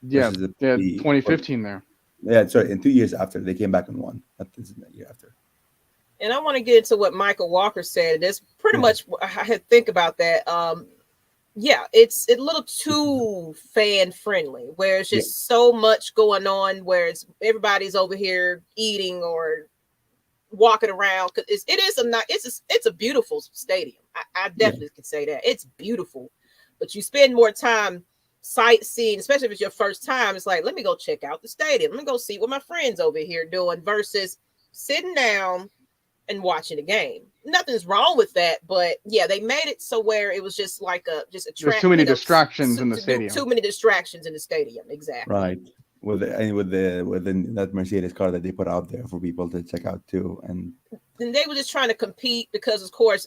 Yeah, 2015 there. Yeah, sorry. In 2 years after, they came back and won. That is the year after. And I want to get into what Michael Walker said. That's pretty much I had to think about that. Yeah, it's a little too fan friendly, where it's just so much going on, where everybody's over here eating or walking around. Because it's a beautiful stadium. I definitely can say that it's beautiful, but you spend more time sightseeing, especially if it's your first time. It's like, let me go check out the stadium. Let me go see what my friends over here doing versus sitting down and watching the game. Nothing's wrong with that, but yeah, they made it so where it was just like a there's too many distractions in the stadium. Too many distractions in the stadium, exactly. Right. With that Mercedes car that they put out there for people to check out too, and they were just trying to compete because, of course,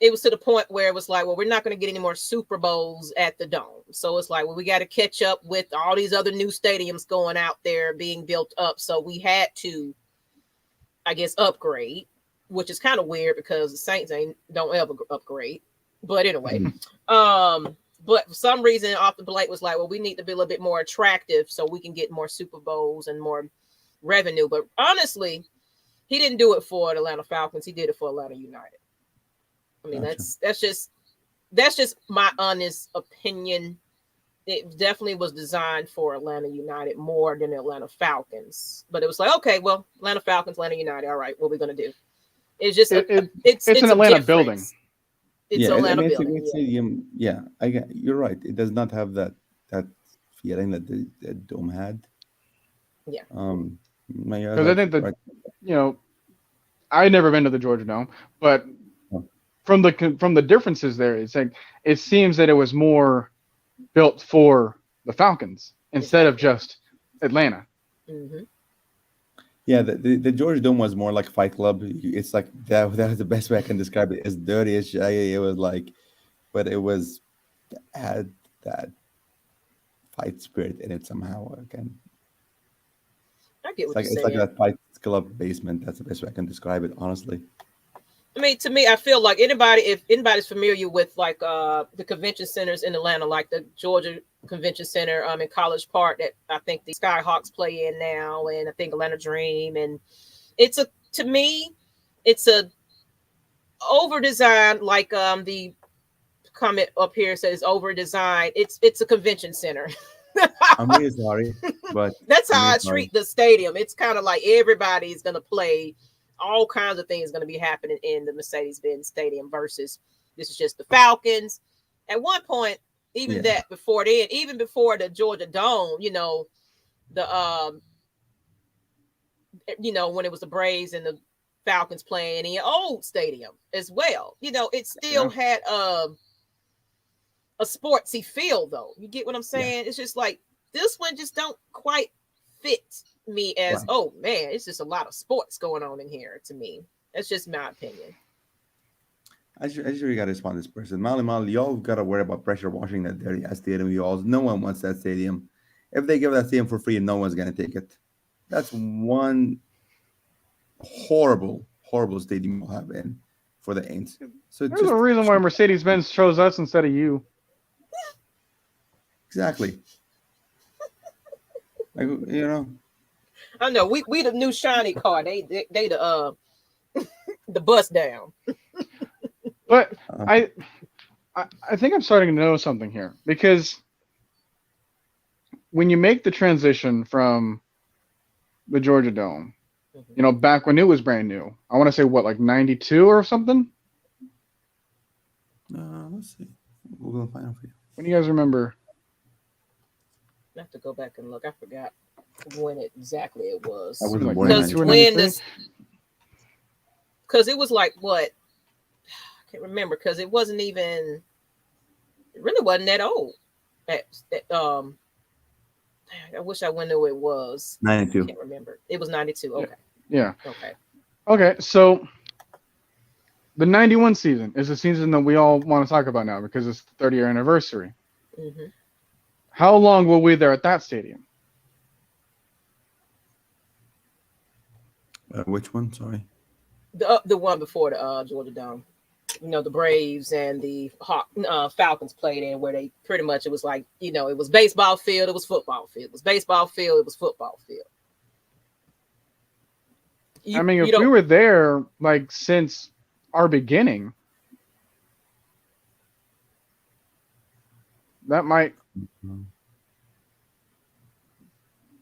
it was to the point where it was like, well, we're not going to get any more Super Bowls at the Dome, so it's like, well, we got to catch up with all these other new stadiums going out there being built up, so we had to, I guess, upgrade, which is kind of weird because the Saints don't ever upgrade. But anyway, but for some reason, Arthur Blank was like, well, we need to be a little bit more attractive so we can get more Super Bowls and more revenue. But honestly, he didn't do it for the Atlanta Falcons. He did it for Atlanta United. I mean, Gotcha. that's just my honest opinion. It definitely was designed for Atlanta United more than the Atlanta Falcons. But it was like, okay, well, Atlanta Falcons, Atlanta United. All right, what are we going to do? It's just it's an Atlanta building. It's an Atlanta it's building. a great stadium. Yeah, you're right. It does not have that feeling that the Dome had. Yeah. Because I think that I've never been to the Georgia Dome, but from the differences there, it's like it seems that it was more built for the Falcons instead of just Atlanta. Mm-hmm. Yeah, the Georgia Dome was more like Fight Club. It's like that was the best way I can describe it. It's dirty as shit. It was like, but it had that fight spirit in it somehow. I get it's what like you're it's saying. like that Fight Club basement. That's the best way I can describe it, honestly. I mean, to me, I feel like if anybody's familiar with like the convention centers in Atlanta, like the Georgia Convention Center in College Park that I think the Skyhawks play in now, and I think Atlanta Dream, and to me it's a over designed, like the comment up here says over designed. It's a convention center. I'm really sorry, but that's how I treat the stadium. It's kind of like everybody's gonna play. All kinds of things going to be happening in the Mercedes-Benz Stadium versus this is just the Falcons. At one point, even before the Georgia Dome, when it was the Braves and the Falcons playing in the old stadium as well, it still had a sportsy feel though. You get what I'm saying? Yeah. It's just like this one just don't quite fit me as, Right. oh man, it's just a lot of sports going on in here. To me, that's just my opinion. I just really got to respond to this person. Molly, y'all got to worry about pressure washing that dirty ass stadium. No one wants that stadium. If they give that stadium for free, no one's going to take it. That's one horrible stadium you'll have in for the Aints. So There's a reason why Mercedes-Benz chose us instead of you. Exactly. Like, you know. I know we the new shiny car. They the the bus down. But I think I'm starting to know something here, because when you make the transition from the Georgia Dome, you know, back when it was brand new, I want to say what, like 92 or something? Let's see. We're going to find out for you. When do you guys remember? I have to go back and look. I forgot when exactly it was. I wasn't Like born in 92 or 92. when 93? this, because it was like what, I can't remember, because it wasn't even, it really wasn't that old. I wish I would know it was. 92. I can't remember. It was 92. Okay. Yeah. Okay. Okay, so the 91 season is the season that we all want to talk about now because it's the 30-year anniversary. Mm-hmm. How long were we there at that stadium? Which one? Sorry. The one before the Georgia Dome. You know, the Braves and the Falcons played in, where they pretty much, it was like, you know, it was baseball field, it was football field. It was baseball field, it was football field. I mean, if we were there, like, since our beginning, that might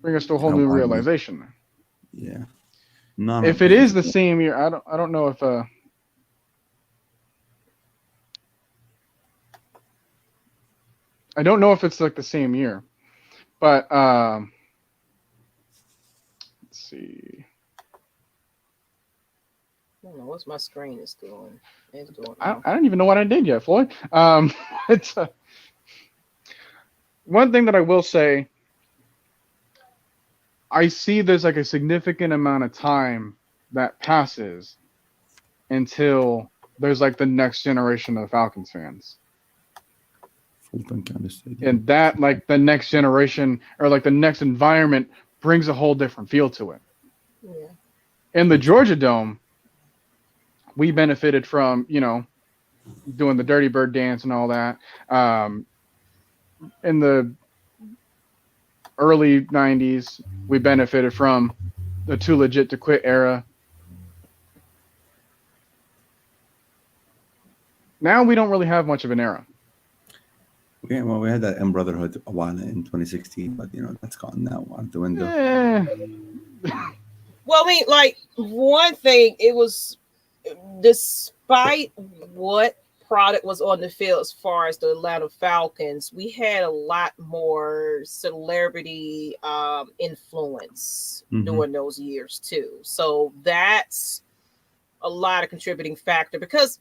bring us to a whole new realization. Yeah. If it is the same year, I don't know if I don't know if it's like the same year, but let's see. I don't know what's my screen is doing. I don't even know what I did yet, Floyd. It's one thing that I will say. I see there's like a significant amount of time that passes until there's like the next generation of Falcons fans. And that, like, the next generation or like the next environment brings a whole different feel to it. Yeah. In the Georgia Dome, we benefited from, you know, doing the Dirty Bird dance and all that. In the early 90s, we benefited from the Too Legit to Quit era. Now we don't really have much of an era. Yeah, well, we had that M Brotherhood a while in 2016, but you know that's gone now out the window. Well, I mean, like, one thing, it was, despite what product was on the field as far as the Atlanta Falcons, we had a lot more celebrity influence during those years too. So that's a lot of contributing factor, because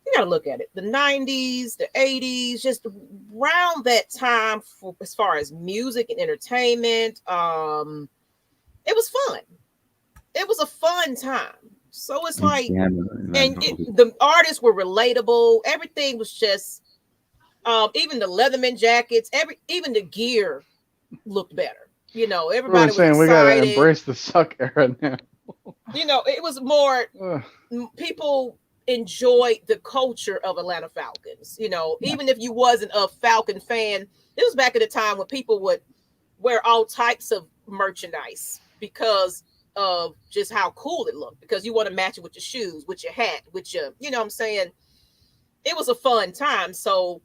you got to look at it. The 90s, the 80s, just around that time, as far as music and entertainment, it was fun. It was a fun time. So it's like, the artists were relatable. Everything was just, even the Leatherman jackets, even the gear looked better. You know, everybody was saying excited. We gotta embrace the suck era now. You know, it was more people enjoyed the culture of Atlanta Falcons. You know, even if you wasn't a Falcon fan, it was back at the time when people would wear all types of merchandise because of just how cool it looked, because you want to match it with your shoes, with your hat, with your, you know what I'm saying? It was a fun time. So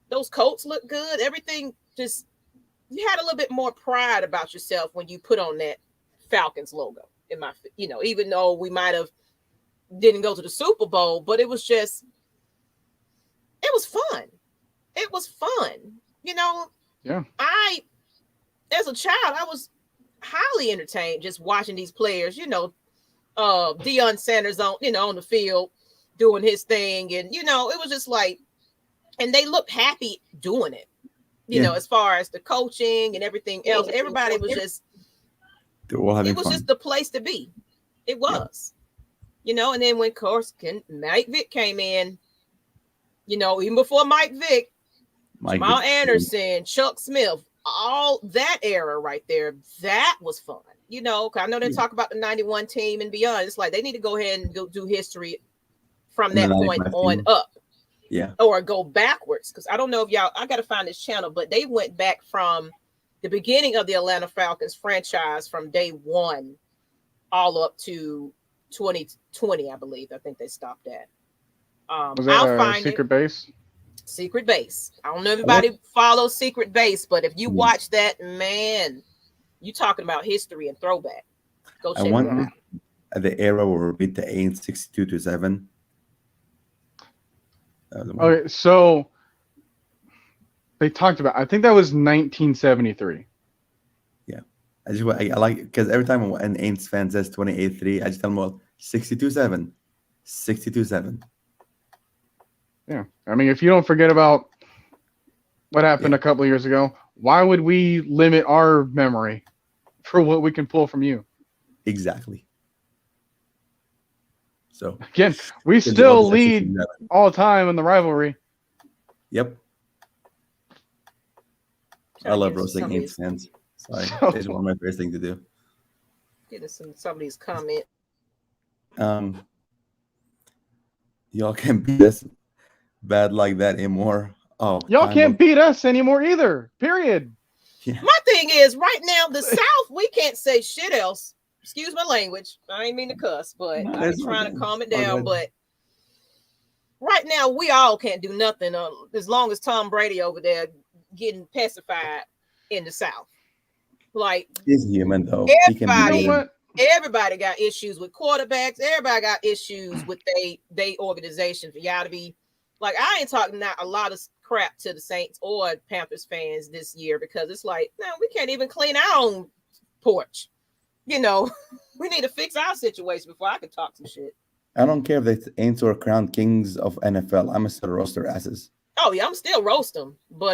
those coats look good. Everything just, you had a little bit more pride about yourself when you put on that Falcons logo. In my, you know, even though we might have didn't go to the Super Bowl, but it was just, it was fun. It was fun. You know, yeah. As a child, I was highly entertained just watching these players, you know, Deion Sanders on the field doing his thing. And, you know, it was just like, and they looked happy doing it, you know, as far as the coaching and everything else. Everybody was just They're all having It was fun. just the place to be. It was. You know, and then when Mike Vick came in, you know, even before Mike Vick, Jamal Anderson, Chuck Smith, all that era right there, that was fun. You know, I know they talk about the 91 team and beyond. It's like they need to go ahead and go do history from that point on up. Yeah. Or go backwards. Because I don't know if y'all, I got to find this channel, but they went back from the beginning of the Atlanta Falcons franchise from day one all up to 2020, I believe. I think they stopped at. Was that I'll find Secret Base? Secret Base. I don't know if everybody follows Secret Base, but if you watch that, man, you talking about history and throwback. Go check it out. At the era where we beat the Aints 62-7. Okay, so they talked about. I think that was 1973. Yeah, I like because every time an Aints fan says 28-3, I just tell them, well, 62-7, 62-7. Yeah, I mean, if you don't forget about what happened a couple of years ago, why would we limit our memory for what we can pull from you? Exactly. So again, we still lead all time in the rivalry. Yep. I love roasting Aints fans. Sorry, it's one of my favorite things to do. Getting some of these comments. Y'all can't beat us bad like that anymore. Oh, y'all can't beat us anymore either. Period. Yeah. My thing is, right now, the South, we can't say shit else. Excuse my language. I ain't mean to cuss, but I'm trying to calm it down. But right now, we all can't do nothing as long as Tom Brady over there getting pacified in the South. Like, he's human though. Everybody got issues with quarterbacks. Everybody got issues with they organization. For y'all to be like, I ain't talking not a lot of crap to the Saints or Panthers fans this year because it's like, no, we can't even clean our own porch. You know, we need to fix our situation before I can talk some shit. I don't care if they ain't or crowned kings of NFL. I'm still roast their asses. Oh yeah, I'm still roast them, but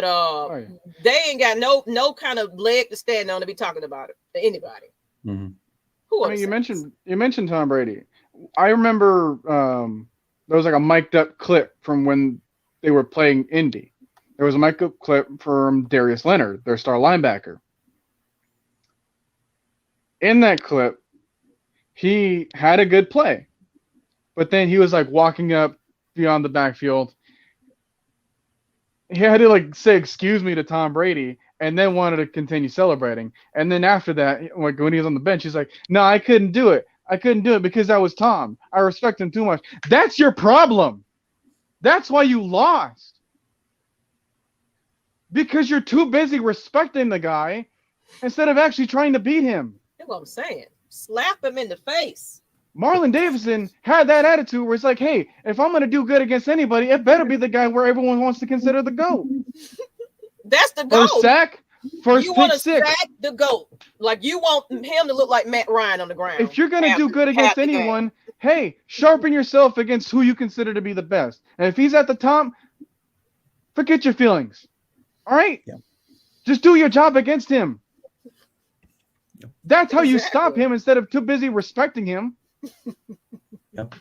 they ain't got no kind of leg to stand on to be talking about it to anybody. Mm-hmm. Who I mean, you mentioned Tom Brady. I remember there was like a mic'd up clip from when they were playing Indy. There was a mic'd up clip from Darius Leonard, their star linebacker. In that clip, he had a good play, but then he was like walking up beyond the backfield. He had to like say excuse me to Tom Brady and then wanted to continue celebrating. And then after that, like when he was on the bench, he's like, no, I couldn't do it. I couldn't do it because that was Tom. I respect him too much. That's your problem. That's why you lost. Because you're too busy respecting the guy instead of actually trying to beat him. That's what I'm saying. Slap him in the face. Marlon Davidson had that attitude where it's like, hey, if I'm going to do good against anybody, it better be the guy where everyone wants to consider the GOAT. That's the GOAT. First sack, first you pick six. Sack the GOAT. Like you want him to look like Matt Ryan on the ground. If you're going to do good against anyone, hey, sharpen yourself against who you consider to be the best. And if he's at the top, forget your feelings. All right? Yeah. Just do your job against him. Yep. That's how you stop him instead of too busy respecting him. Yep.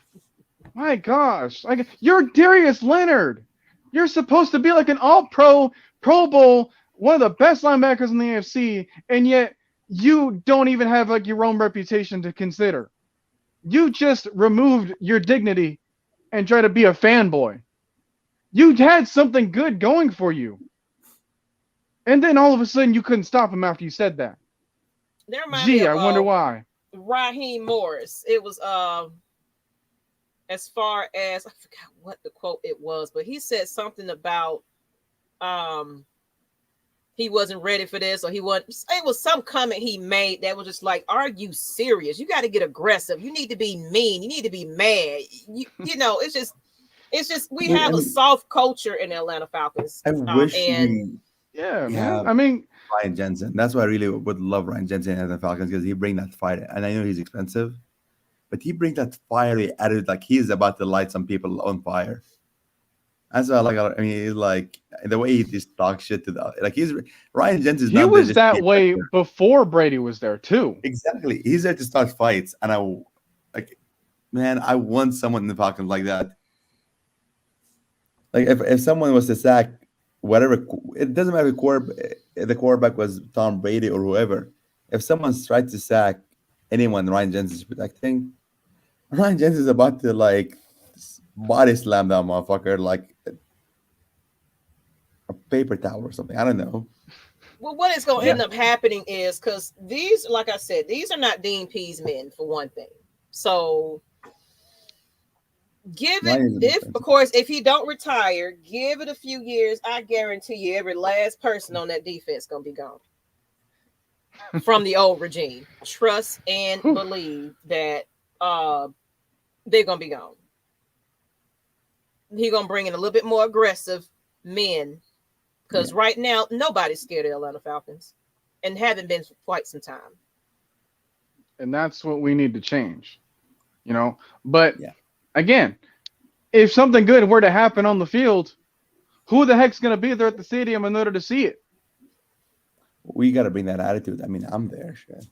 My gosh. Like you're Darius Leonard. You're supposed to be like an all-pro, Pro Bowl, one of the best linebackers in the AFC, and yet you don't even have like your own reputation to consider. You just removed your dignity and try to be a fanboy. You had something good going for you. And then all of a sudden you couldn't stop him after you said that. Gee, I wonder why. Raheem Morris. It was as far as I forgot what the quote it was, but he said something about he wasn't ready for this, or he wasn't. It was some comment he made that was just like, "Are you serious? You got to get aggressive. You need to be mean. You need to be mad. You know, it's just we have a soft culture in the Atlanta Falcons. I wish man. I mean, Ryan Jensen. That's why I really would love Ryan Jensen and the Falcons because he brings that fire. And I know he's expensive, but he brings that fiery attitude like he's about to light some people on fire. That's why I like. I mean, he's like the way he just talks shit to the like. He's Ryan Jensen is He not there was just to be that a way player. before Brady was there too. Exactly. He's there to start fights, and like, man, I want someone in the Falcons like that. Like if someone was to sack whatever, it doesn't matter if the quarterback was Tom Brady or whoever. If someone's tried to sack anyone Ryan Jensen's protecting, Ryan Jensen is about to like body slam that motherfucker like a paper towel or something. I don't know. Well, what is going to Yeah. end up happening is because these, like I said, these are not Dean Pease men for one thing. So give it, Ryan is if defensive. of course, if he don't retire, give it a few years. I guarantee you, every last person on that defense gonna be gone from the old regime. Trust and believe that they're gonna be gone. He's gonna bring in a little bit more aggressive men because right now nobody's scared of the Atlanta Falcons and haven't been for quite some time. And that's what we need to change, you know. But Yeah. again, if something good were to happen on the field, who the heck's going to be there at the stadium in order to see it? We got to bring that attitude. I mean, I'm there. Shit.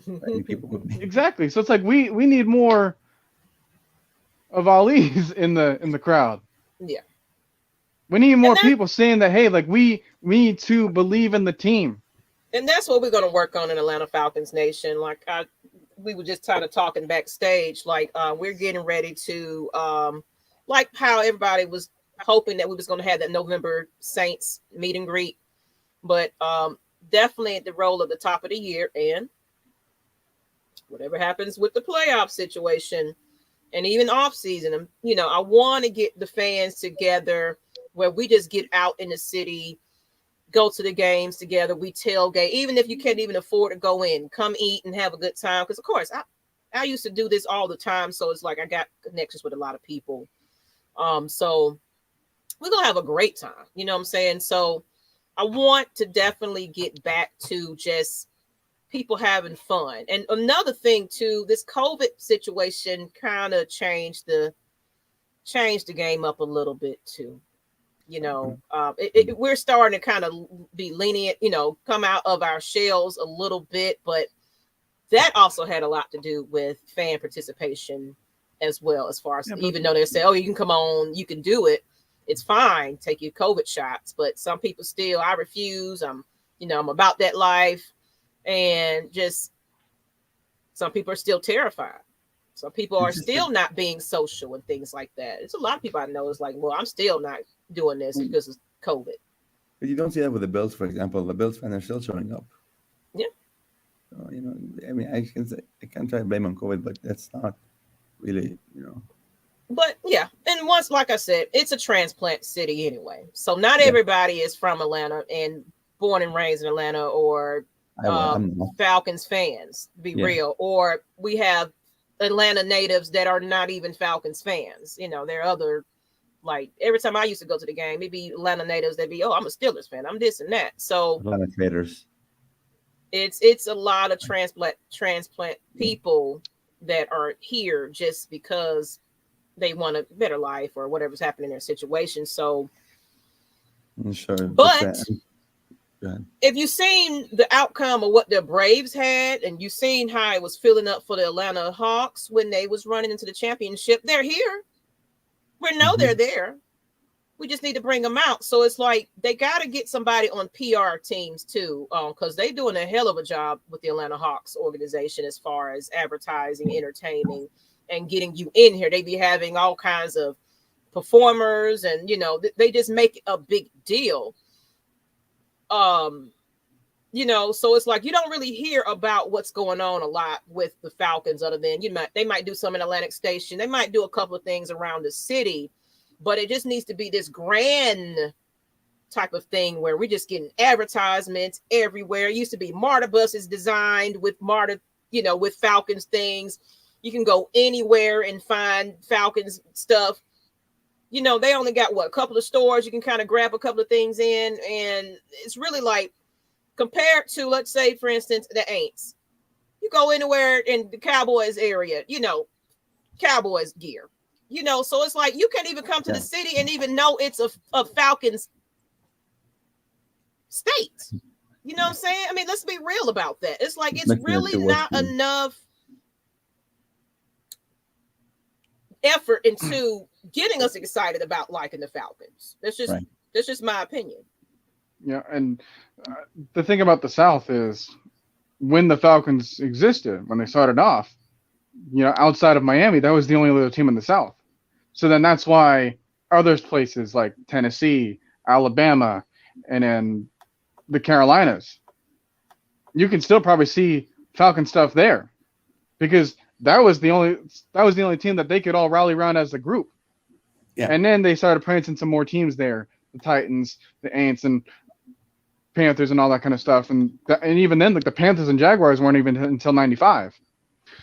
Many people with me. Exactly. So it's like we need more of Ali's in the crowd. Yeah. We need more people saying that, hey, like we need to believe in the team. And that's what we're going to work on in Atlanta Falcons Nation. Like we were just kind of talking backstage, like we're getting ready to, like how everybody was hoping that we was going to have that November Saints meet and greet, but definitely at the role of the top of the year and whatever happens with the playoff situation and even off season, you know, I want to get the fans together where we just get out in the city, go to the games together. We tailgate, even if you can't even afford to go in, come eat and have a good time. Because of course, I used to do this all the time, so it's like I got connections with a lot of people. So we're gonna have a great time. You know what I'm saying? So I want to definitely get back to just people having fun. And another thing too, this COVID situation kind of changed the game up a little bit too. You know, we're starting to kind of be lenient, you know, come out of our shells a little bit, but that also had a lot to do with fan participation as well, as far as even though they say, oh, you can come on, you can do it. It's fine. Take your COVID shots. But some people still, I refuse. I'm about that life. And just some people are still terrified. Some people are still not being social and things like that. It's a lot of people I know is like, well, I'm still not doing this because of COVID. But you don't see that with the Bills, for example. The Bills fans are still showing up. Yeah. So, you know, I mean, I can't try to blame on COVID, but that's not really, you know. But yeah, and once, like I said, it's a transplant city anyway. So not everybody is from Atlanta and born and raised in Atlanta or Falcons fans, to be real. Or we have Atlanta natives that are not even Falcons fans. You know, there are other, like every time I used to go to the game, maybe Atlanta natives, they'd be, oh, I'm a Steelers fan, I'm this and that. So Atlanta traders. It's a lot of transplant people that are here just because they want a better life or whatever's happening in their situation. So sure. But if you've seen the outcome of what the Braves had, and you've seen how it was filling up for the Atlanta Hawks when they was running into the championship, they're here. We know they're there. We just need to bring them out. So it's like they got to get somebody on PR teams too, because they're doing a hell of a job with the Atlanta Hawks organization as far as advertising, entertaining, and getting you in here. They be having all kinds of performers, and you know they just make a big deal. You know, so it's like you don't really hear about what's going on a lot with the Falcons, other than they might do some in Atlantic Station, they might do a couple of things around the city, but it just needs to be this grand type of thing where we're just getting advertisements everywhere. It used to be MARTA buses designed with MARTA, with Falcons things. You can go anywhere and find Falcons stuff. They only got a couple of stores you can kind of grab a couple of things in, and it's really like compared to, let's say, for instance, the Aints. You go anywhere in the Cowboys area, Cowboys gear. So it's like you can't even come to the city and even know it's a Falcons state. You know what I'm saying? I mean, let's be real about that. It's like it's really not enough effort into getting us excited about liking the Falcons. That's just my opinion. Yeah, and the thing about the South is when the Falcons existed, when they started off, outside of Miami, that was the only other team in the South. So then that's why other places like Tennessee, Alabama, and then the Carolinas, you can still probably see Falcon stuff there because that was the only team that they could all rally around as a group. Yeah. And then they started planting some more teams there, the Titans, the Ants, and Panthers, and all that kind of stuff. And even then, like the Panthers and Jaguars weren't even until '95.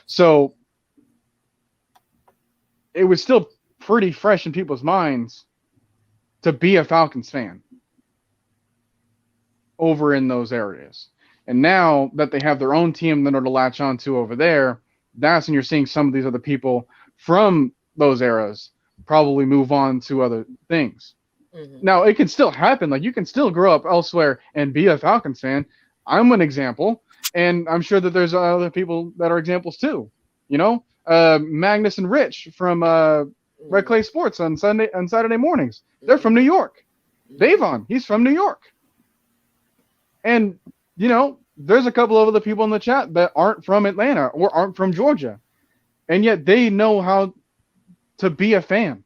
So it was still pretty fresh in people's minds to be a Falcons fan over in those areas. And now that they have their own team that are to latch onto over there, that's when you're seeing some of these other people from those eras probably move on to other things. Mm-hmm. Now, it can still happen. Like, you can still grow up elsewhere and be a Falcons fan. I'm an example, and I'm sure that there's other people that are examples too. Magnus and Rich from Red Clay Sports on Saturday mornings. They're from New York. Davon, he's from New York. And, there's a couple of other people in the chat that aren't from Atlanta or aren't from Georgia. And yet they know how to be a fan.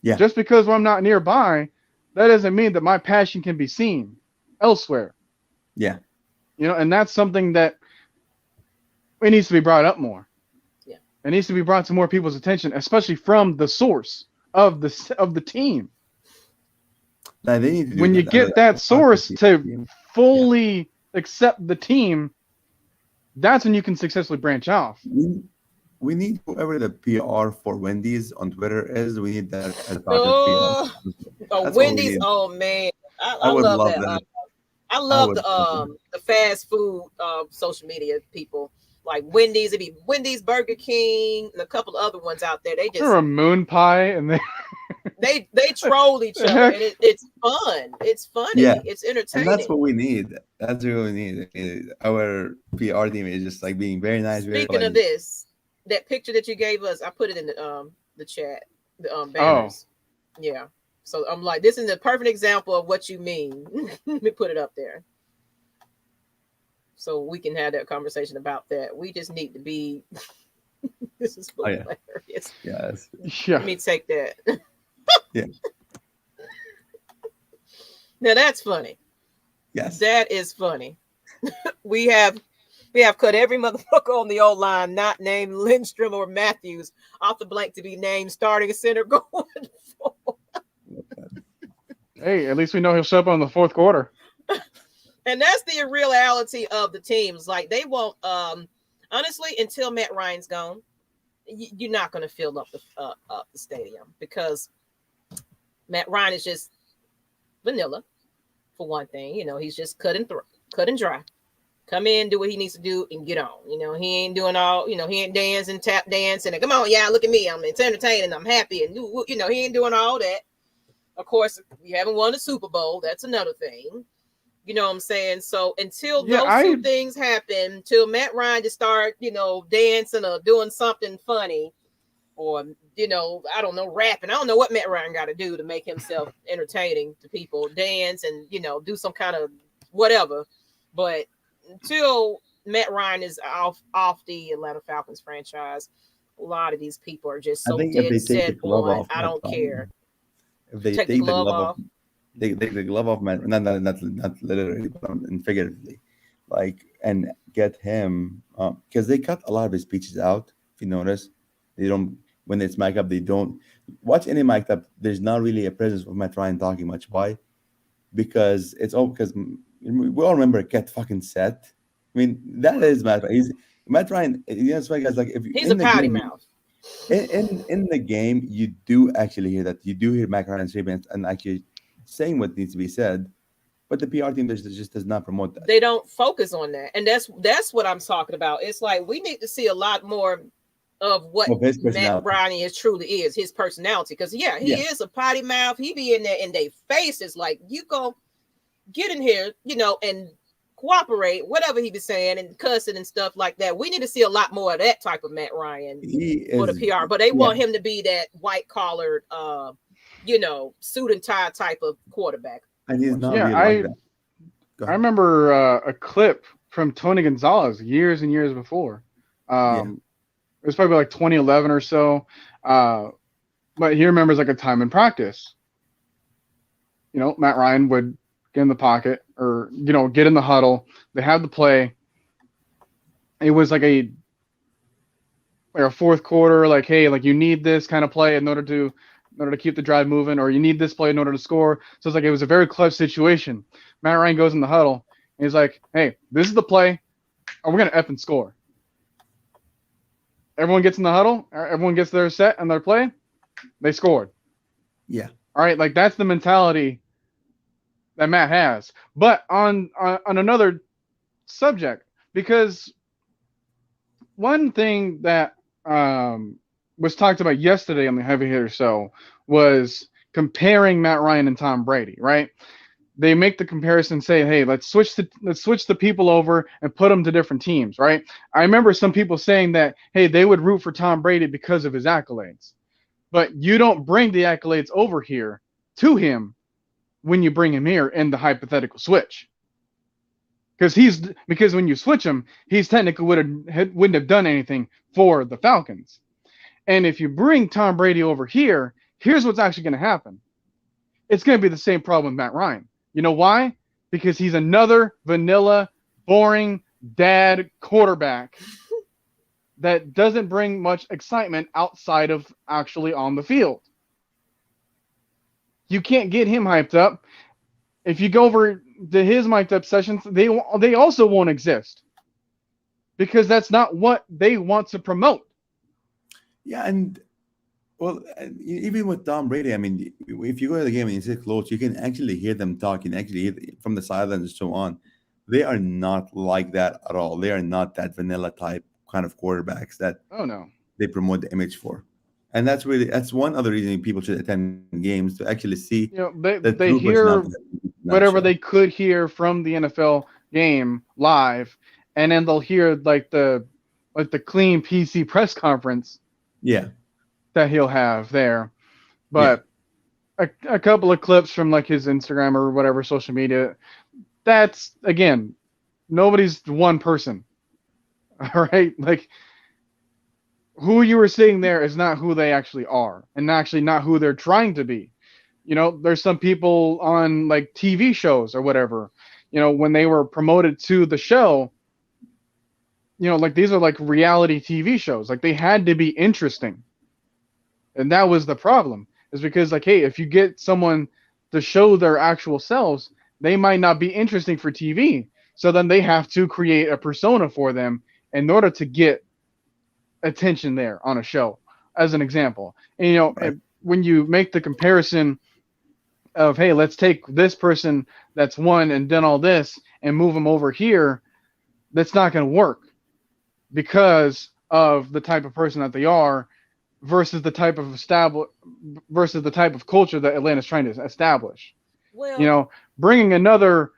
Yeah. Just because I'm not nearby, that doesn't mean that my passion can be seen elsewhere. Yeah. And that's something that it needs to be brought up more. Yeah. It needs to be brought to more people's attention, especially from the source of the team. Now, they need to when you get that source to fully accept the team, that's when you can successfully branch off. We need whoever the PR for Wendy's on Twitter is. We need that as part of Wendy's. Oh man, I love that. I love the fast food social media people like Wendy's. It'd be Wendy's, Burger King, and a couple of other ones out there. They just a Moon Pie, and they troll each other, and it's fun. It's funny. Yeah. It's entertaining. And that's what we need. That's what we need. Our PR team is just like being very nice. Speaking of this, that picture that you gave us, I put it in the chat. The banners. Oh. Yeah. So I'm like, this is a perfect example of what you mean. Let me put it up there, so we can have that conversation about that. We just need to be. This is hilarious. Yes. Yeah. Let me take that. Yeah. Now that's funny. Yes. That is funny. We have cut every motherfucker on the old line not named Lindstrom or Matthews off the blank to be named starting center going forward. Hey, at least we know he'll show up on the fourth quarter. And that's the reality of the teams. Like, they won't, honestly, until Matt Ryan's gone, you're not going to fill up the stadium because Matt Ryan is just vanilla, for one thing. He's just cut and dry. Come in, do what he needs to do, and get on. He ain't doing all, he ain't dancing, tap dancing, and come on, yeah, look at me. It's entertaining. I'm happy. And, he ain't doing all that. Of course, we haven't won a Super Bowl. That's another thing. You know what I'm saying? So until those two things happen, till Matt Ryan just start, dancing or doing something funny, or, I don't know, rapping. I don't know what Matt Ryan got to do to make himself entertaining to people, dance and, do some kind of whatever. But until Matt Ryan is off the Atlanta Falcons franchise, a lot of these people are just so dead set on, I don't care. If they take the glove off, they take the glove off, man. Not literally, but figuratively, and get him because they cut a lot of his speeches out. If you notice, they don't when it's mic'd up. They don't watch any mic'd up. There's not really a presence of Matt Ryan talking much. Why? Because we all remember Cat fucking set. I mean, that is Matt Ryan. Matt Ryan. That's why guys if he's a potty mouth. In the game, you do actually hear that. You do hear Matt Ryan and actually saying what needs to be said, but the PR team just does not promote that. They don't focus on that, and that's what I'm talking about. It's like we need to see a lot more of what his Matt personality. Ryan truly is, his personality. Because he is a potty mouth. He be in there in their faces like, you go get in here, and cooperate, whatever he be saying and cussing and stuff like that. We need to see a lot more of that type of Matt Ryan for the PR. But they want him to be that white collared, suit and tie type of quarterback. And he's not really like that. I remember a clip from Tony Gonzalez years and years before. It was probably like 2011 or so. But he remembers like a time in practice. Matt Ryan would get in the pocket or, get in the huddle. They had the play. It was like a fourth quarter, like, hey, like you need this kind of play in order to keep the drive moving, or you need this play in order to score. So it's like it was a very clutch situation. Matt Ryan goes in the huddle and he's like, hey, this is the play, and we're gonna effing score. Everyone gets in the huddle, everyone gets their set and their play, they scored. Yeah. All right, like that's the mentality that Matt has. But on another subject, because one thing that was talked about yesterday on the Heavy Hitter Show was comparing Matt Ryan and Tom Brady, right? They make the comparison, say, hey, let's switch the people over and put them to different teams, right? I remember some people saying that, hey, they would root for Tom Brady because of his accolades. But you don't bring the accolades over here to him when you bring him here in the hypothetical switch. Because when you switch him, he's technically wouldn't have done anything for the Falcons. And if you bring Tom Brady over here, here's what's actually going to happen. It's going to be the same problem with Matt Ryan. You know why? Because he's another vanilla, boring dad quarterback that doesn't bring much excitement outside of actually on the field. You can't get him hyped up. If you go over to his mic'd up sessions, they also won't exist because that's not what they want to promote. Yeah, and well, even with Tom Brady, I mean, if you go to the game and you sit close, you can actually hear them talk. You can actually hear from the sidelines and so on. They are not like that at all. They are not that vanilla type kind of quarterbacks that they promote the image for. And that's one other reason people should attend games to actually see. They hear whatever they could hear from the NFL game live, and then they'll hear like the clean PC press conference. Yeah, that he'll have there. But a couple of clips from like his Instagram or whatever social media. That's again, nobody's one person. All right, like. Who you were seeing there is not who they actually are, and actually not who they're trying to be. There's some people on like TV shows or whatever, when they were promoted to the show, like these are like reality TV shows. Like they had to be interesting. And that was the problem, is because like, hey, if you get someone to show their actual selves, they might not be interesting for TV. So then they have to create a persona for them in order to get attention there on a show, as an example. And when you make the comparison of, hey, let's take this person that's won and done all this and move them over here, that's not going to work because of the type of person that they are versus the type of culture that Atlanta's trying to establish. Well, bringing another,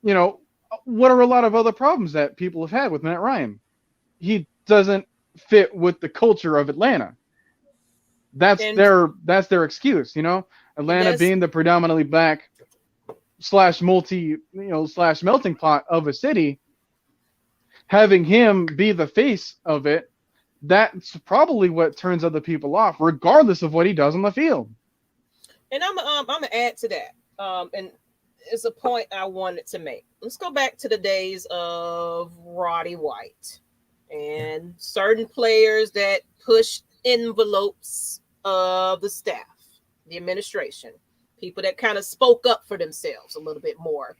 what are a lot of other problems that people have had with Matt Ryan? He doesn't fit with the culture of Atlanta. That's their excuse, Atlanta being the predominantly black / multi, / melting pot of a city, having him be the face of it, that's probably what turns other people off, regardless of what he does on the field. And I'm gonna add to that. And it's a point I wanted to make. Let's go back to the days of Roddy White and certain players that pushed envelopes of the staff, the administration, people that kind of spoke up for themselves a little bit more.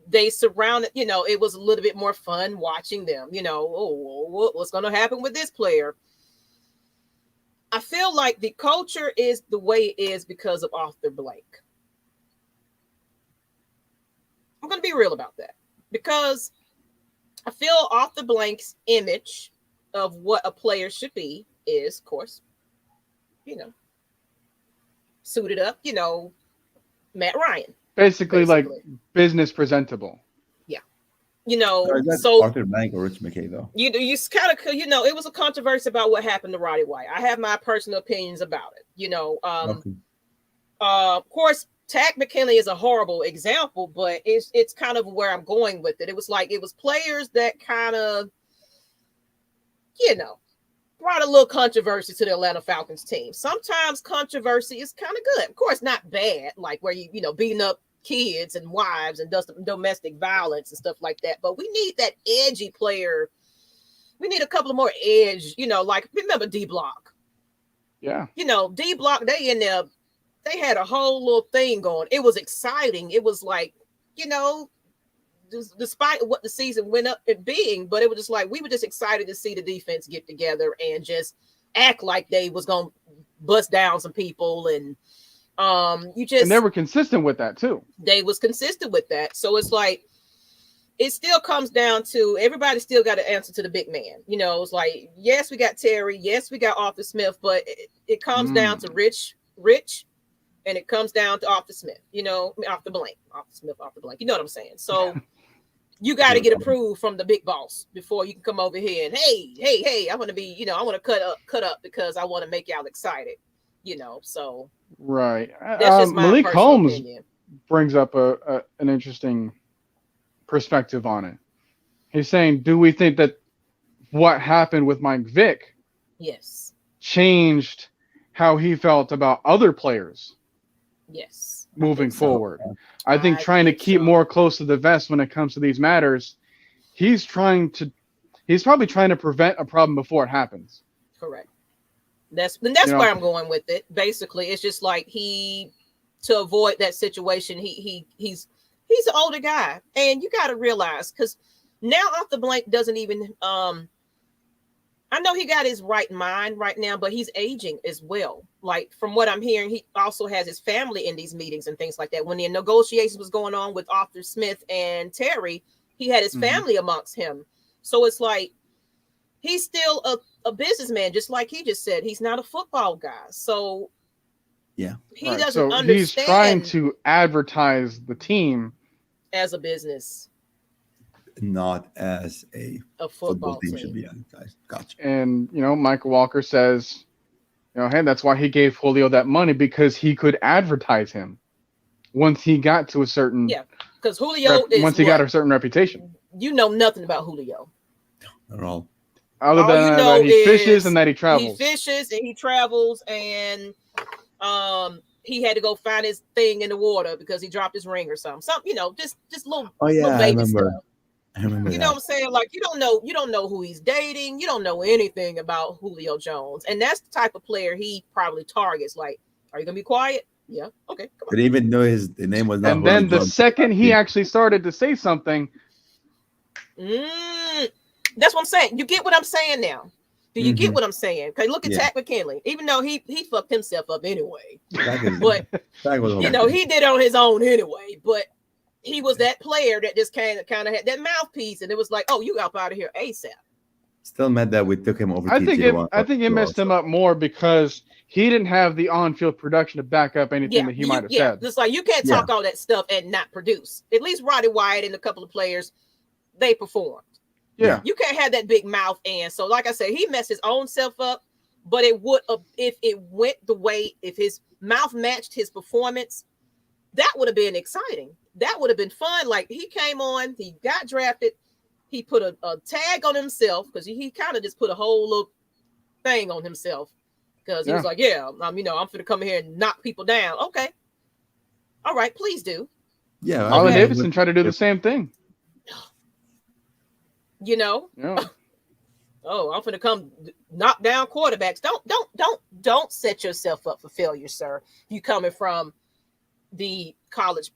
They surrounded, it was a little bit more fun watching them, what's going to happen with this player? I feel like the culture is the way it is because of Arthur Blank. I'm going to be real about that, because I feel Arthur Blank's image of what a player should be is, of course, suited up, Matt Ryan. Basically, like business presentable. Yeah. So Arthur Blank or Rich McKay, though. You kind of, it was a controversy about what happened to Roddy White. I have my personal opinions about it. Okay. Of course, Takk McKinley is a horrible example, but it's kind of where I'm going with it. It was players that kind of, brought a little controversy to the Atlanta Falcons team. Sometimes controversy is kind of good. Of course, not bad, like where you beating up kids and wives and does domestic violence and stuff like that. But we need that edgy player. We need a couple of more edge, like remember D Block. Yeah. D Block, they in there, they had a whole little thing going. It was exciting. It was like, despite what the season went up at being, but it was just like we were just excited to see the defense get together and just act like they was gonna bust down some people, and and they were consistent with that too. They was consistent with that, so it's like it still comes down to everybody still got to answer to the big man. It's like yes, we got Terry, yes, we got Arthur Smith, but it comes down to Rich, and it comes down to Arthur Smith. Arthur Smith, Arthur Blank. You know what I'm saying? So. You got to get approved from the big boss before you can come over here and hey, I want to be, I want to cut up because I want to make y'all excited, so. Right. That's just my Malik Holmes opinion. Brings up an interesting perspective on it. He's saying, do we think that what happened with Mike Vick changed how he felt about other players? Yes. Moving forward. I think trying to keep more close to the vest when it comes to these matters, he's probably trying to prevent a problem before it happens. Correct. That's where I'm going with it. Basically, it's just like to avoid that situation, he's an older guy, and you got to realize because now Arthur Blank doesn't even I know he got his right mind right now, but he's aging as well. Like from what I'm hearing, he also has his family in these meetings and things like that. When the negotiations was going on with Arthur Smith and Terry, he had his family amongst him. So it's like he's still a businessman, just like he just said. He's not a football guy. So yeah, he doesn't understand. He's trying to advertise the team as a business. Not as a football team should be, guys. Gotcha. And Michael Walker says, hey, that's why he gave Julio that money because he could advertise him once he got to a certain because Julio once he got a certain reputation. Nothing about Julio at all. Other than that he fishes and that he travels. He fishes and he travels and he had to go find his thing in the water because he dropped his ring or something. Just little little baby stuff. I remember what I'm saying? Like you don't know who he's dating. You don't know anything about Julio Jones. And that's the type of player he probably targets. Like, are you gonna be quiet? Yeah. Okay. Come on. But even though the name was not and then the second he actually started to say something. That's what I'm saying. You get what I'm saying now. Do you get what I'm saying? Okay, look at Takk McKinley. Even though he fucked himself up anyway. But he did it on his own anyway. But he was that player that just kind of had that mouthpiece, and it was like, "Oh, you up out of here ASAP." Still mad that we took him over. I think it messed him up more because he didn't have the on-field production to back up anything that he might have said. It's like you can't talk all that stuff and not produce. At least Roddy White and a couple of players, they performed. Yeah, you can't have that big mouth, and so like I said, he messed his own self up. But it would if it went the way if his mouth matched his performance, that would have been exciting. That would have been fun. Like he came on, he got drafted, he put a tag on himself because he kind of just put a whole little thing on himself because he was like, I'm going to come here and knock people down. Okay. All right, please do. Yeah. Allen Davidson tried to do the same thing. Yeah. Oh, I'm going to come knock down quarterbacks. Don't set yourself up for failure, sir. You coming from the college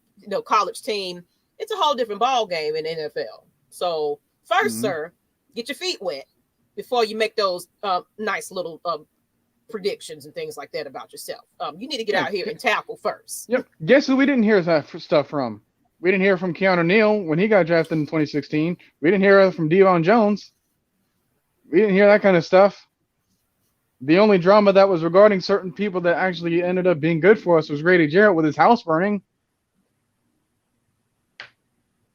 team, it's a whole different ball game in the NFL. So first, sir, get your feet wet before you make those nice little predictions and things like that about yourself. You need to get out here and tackle first. Yep. Guess who we didn't hear that stuff from? We didn't hear from Keanu Neal when he got drafted in 2016. We didn't hear from Devon Jones. We didn't hear that kind of stuff. The only drama that was regarding certain people that actually ended up being good for us was Grady Jarrett with his house burning.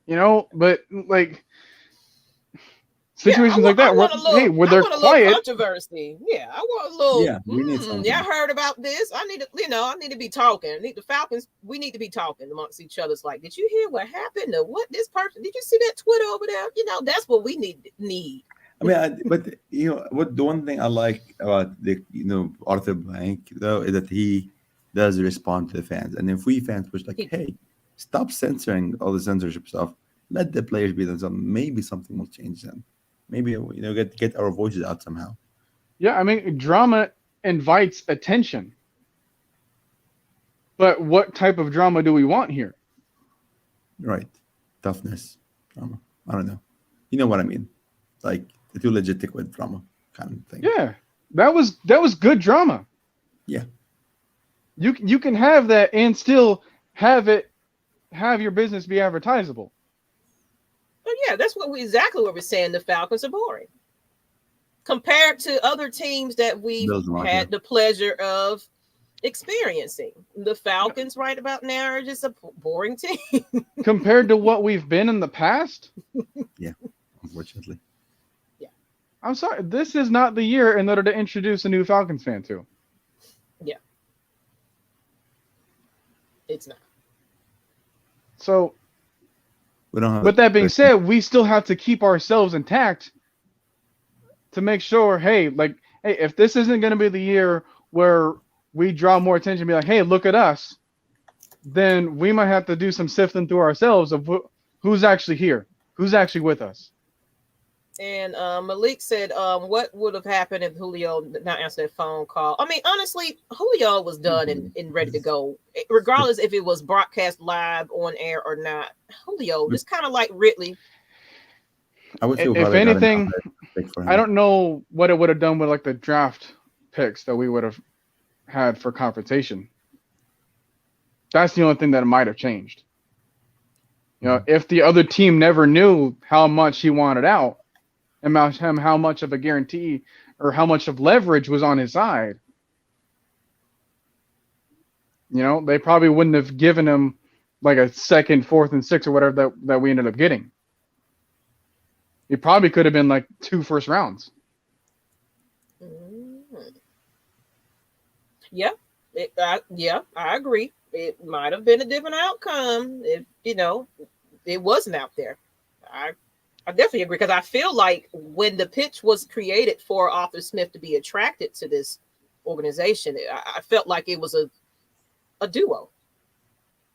But like situations like that, where they're quiet. Controversy. Yeah, I want a little. Yeah, we need something. Yeah, I heard about this. I need to be talking. The Falcons. We need to be talking amongst each other. It's like, did you hear what happened? Or what this person? Did you see that Twitter over there? That's what we need. I mean, but what the one thing I like about Arthur Blank though is that he does respond to the fans, and if we fans push like, hey, stop censoring all the censorship stuff, let the players be themselves. Maybe something will change then. Maybe get our voices out somehow. Yeah, I mean, drama invites attention, but what type of drama do we want here? Right, toughness, drama. I don't know. You know what I mean? Like the too legit with drama kind of thing. Yeah, that was good drama. Yeah, you can have that and still have your business be advertisable. Oh yeah, that's exactly what we're saying. The Falcons are boring compared to other teams that we've had the pleasure of experiencing. The Falcons right about now are just a boring team compared to what we've been in the past. Yeah, unfortunately. Yeah, I'm sorry. This is not the year in order to introduce a new Falcons fan to. Yeah, it's not. So. With that being said, we still have to keep ourselves intact to make sure, hey, if this isn't going to be the year where we draw more attention, be like, hey, look at us, then we might have to do some sifting through ourselves of who's actually here, who's actually with us. And Malik said, what would have happened if Julio did not answer that phone call? I mean, honestly, Julio was done and ready to go, regardless if it was broadcast live on air or not. Julio, just kind of like Ridley. I would feel if anything, I don't know what it would have done with like the draft picks that we would have had for confrontation. That's the only thing that might have changed. If the other team never knew how much he wanted out, and how much of a guarantee or how much of leverage was on his side. They probably wouldn't have given him like a second, fourth, and sixth or whatever that we ended up getting. It probably could have been like 2 first rounds. Yeah, I agree. It might have been a different outcome if it wasn't out there. I definitely agree, because I feel like when the pitch was created for Arthur Smith to be attracted to this organization, I felt like it was a duo.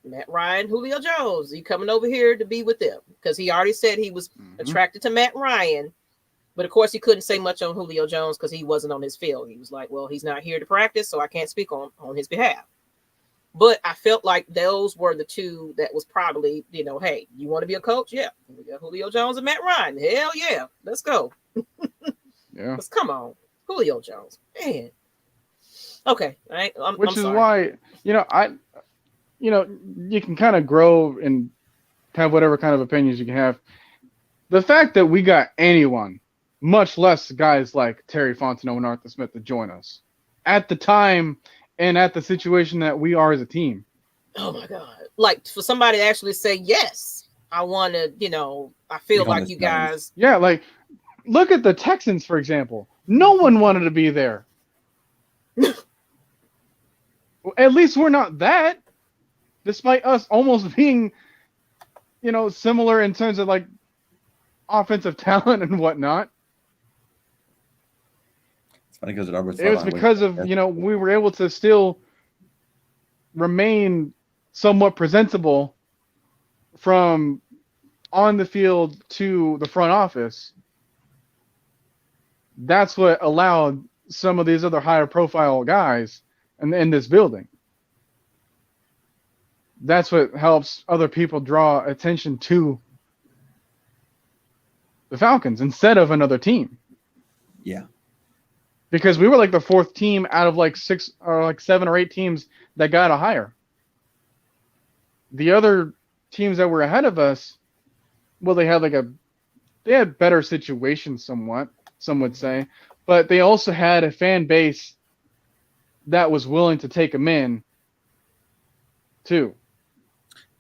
Matt Ryan, Julio Jones, he coming over here to be with them, because he already said he was attracted to Matt Ryan. But of course, he couldn't say much on Julio Jones because he wasn't on his field. He was like, well, he's not here to practice, so I can't speak on his behalf. But I felt like those were the two that was probably, hey, you want to be a coach? Yeah. We got Julio Jones and Matt Ryan. Hell yeah. Let's go. Yeah. Let's come on. Julio Jones. Man. Okay. Which is why, you can kind of grow and have whatever kind of opinions you can have. The fact that we got anyone, much less guys like Terry Fontenot and Arthur Smith, to join us at the time and at the situation that we are as a team. Oh my God. Like for somebody to actually say, yes, I want to, I feel like you guys. Yeah. Like look at the Texans, for example. No one wanted to be there. At least we're not that, despite us almost being, similar in terms of like offensive talent and whatnot. Funny because Robert. It was because of we were able to still remain somewhat presentable from on the field to the front office. That's what allowed some of these other higher profile guys in this building. That's what helps other people draw attention to the Falcons instead of another team. Yeah. Because we were like the 4th team out of like 6 or like 7 or 8 teams that got a hire. The other teams that were ahead of us, well, they had better situations somewhat. some would say, but they also had a fan base that was willing to take him in too.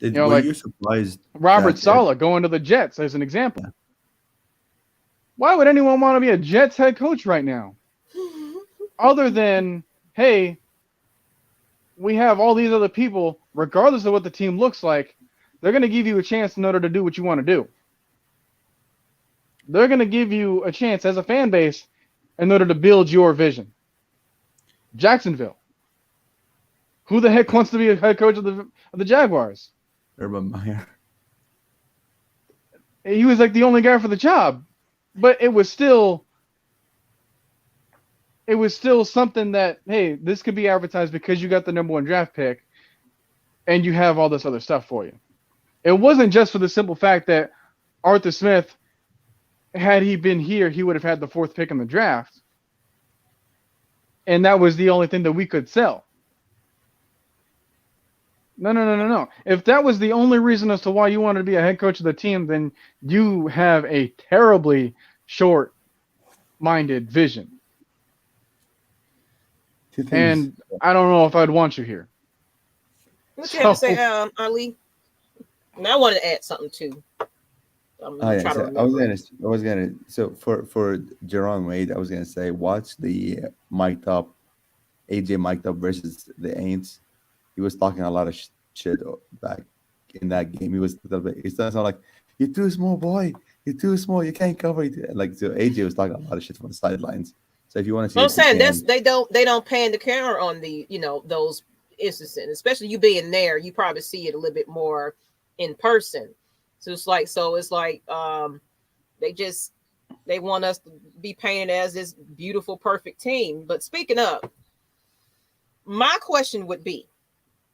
Were Like you surprised Robert that? Saleh going to the Jets as an example. Yeah. Why would anyone want to be a Jets head coach right now? Other than, hey, we have all these other people, regardless of what the team looks like, they're going to give you a chance in order to do what you want to do. They're going to give you a chance as a fan base in order to build your vision. Jacksonville. Who the heck wants to be a head coach of the Jaguars? Urban Meyer. He was like the only guy for the job. But it was still something that, hey, this could be advertised because you got the number 1 draft pick and you have all this other stuff for you. It wasn't just for the simple fact that Arthur Smith, had he been here, he would have had the 4th pick in the draft. And that was the only thing that we could sell. No. If that was the only reason as to why you wanted to be a head coach of the team, then you have a terribly short-minded vision. And I don't know if I'd want you here. What you have to say, Ali? And I wanted to add something too. I was gonna. So for Jerron Wade, I was gonna say, watch the mic'd up, AJ mic'd up versus the Aints. He was talking a lot of shit back in that game. He was like, "You're too small, boy. You're too small. You can't cover it." Like, so AJ was talking a lot of shit from the sidelines. So if you want to see, I'm saying they don't pan the camera on the those instances, especially you being there. You probably see it a little bit more in person. So it's like they want us to be painted as this beautiful, perfect team. But speaking of, my question would be,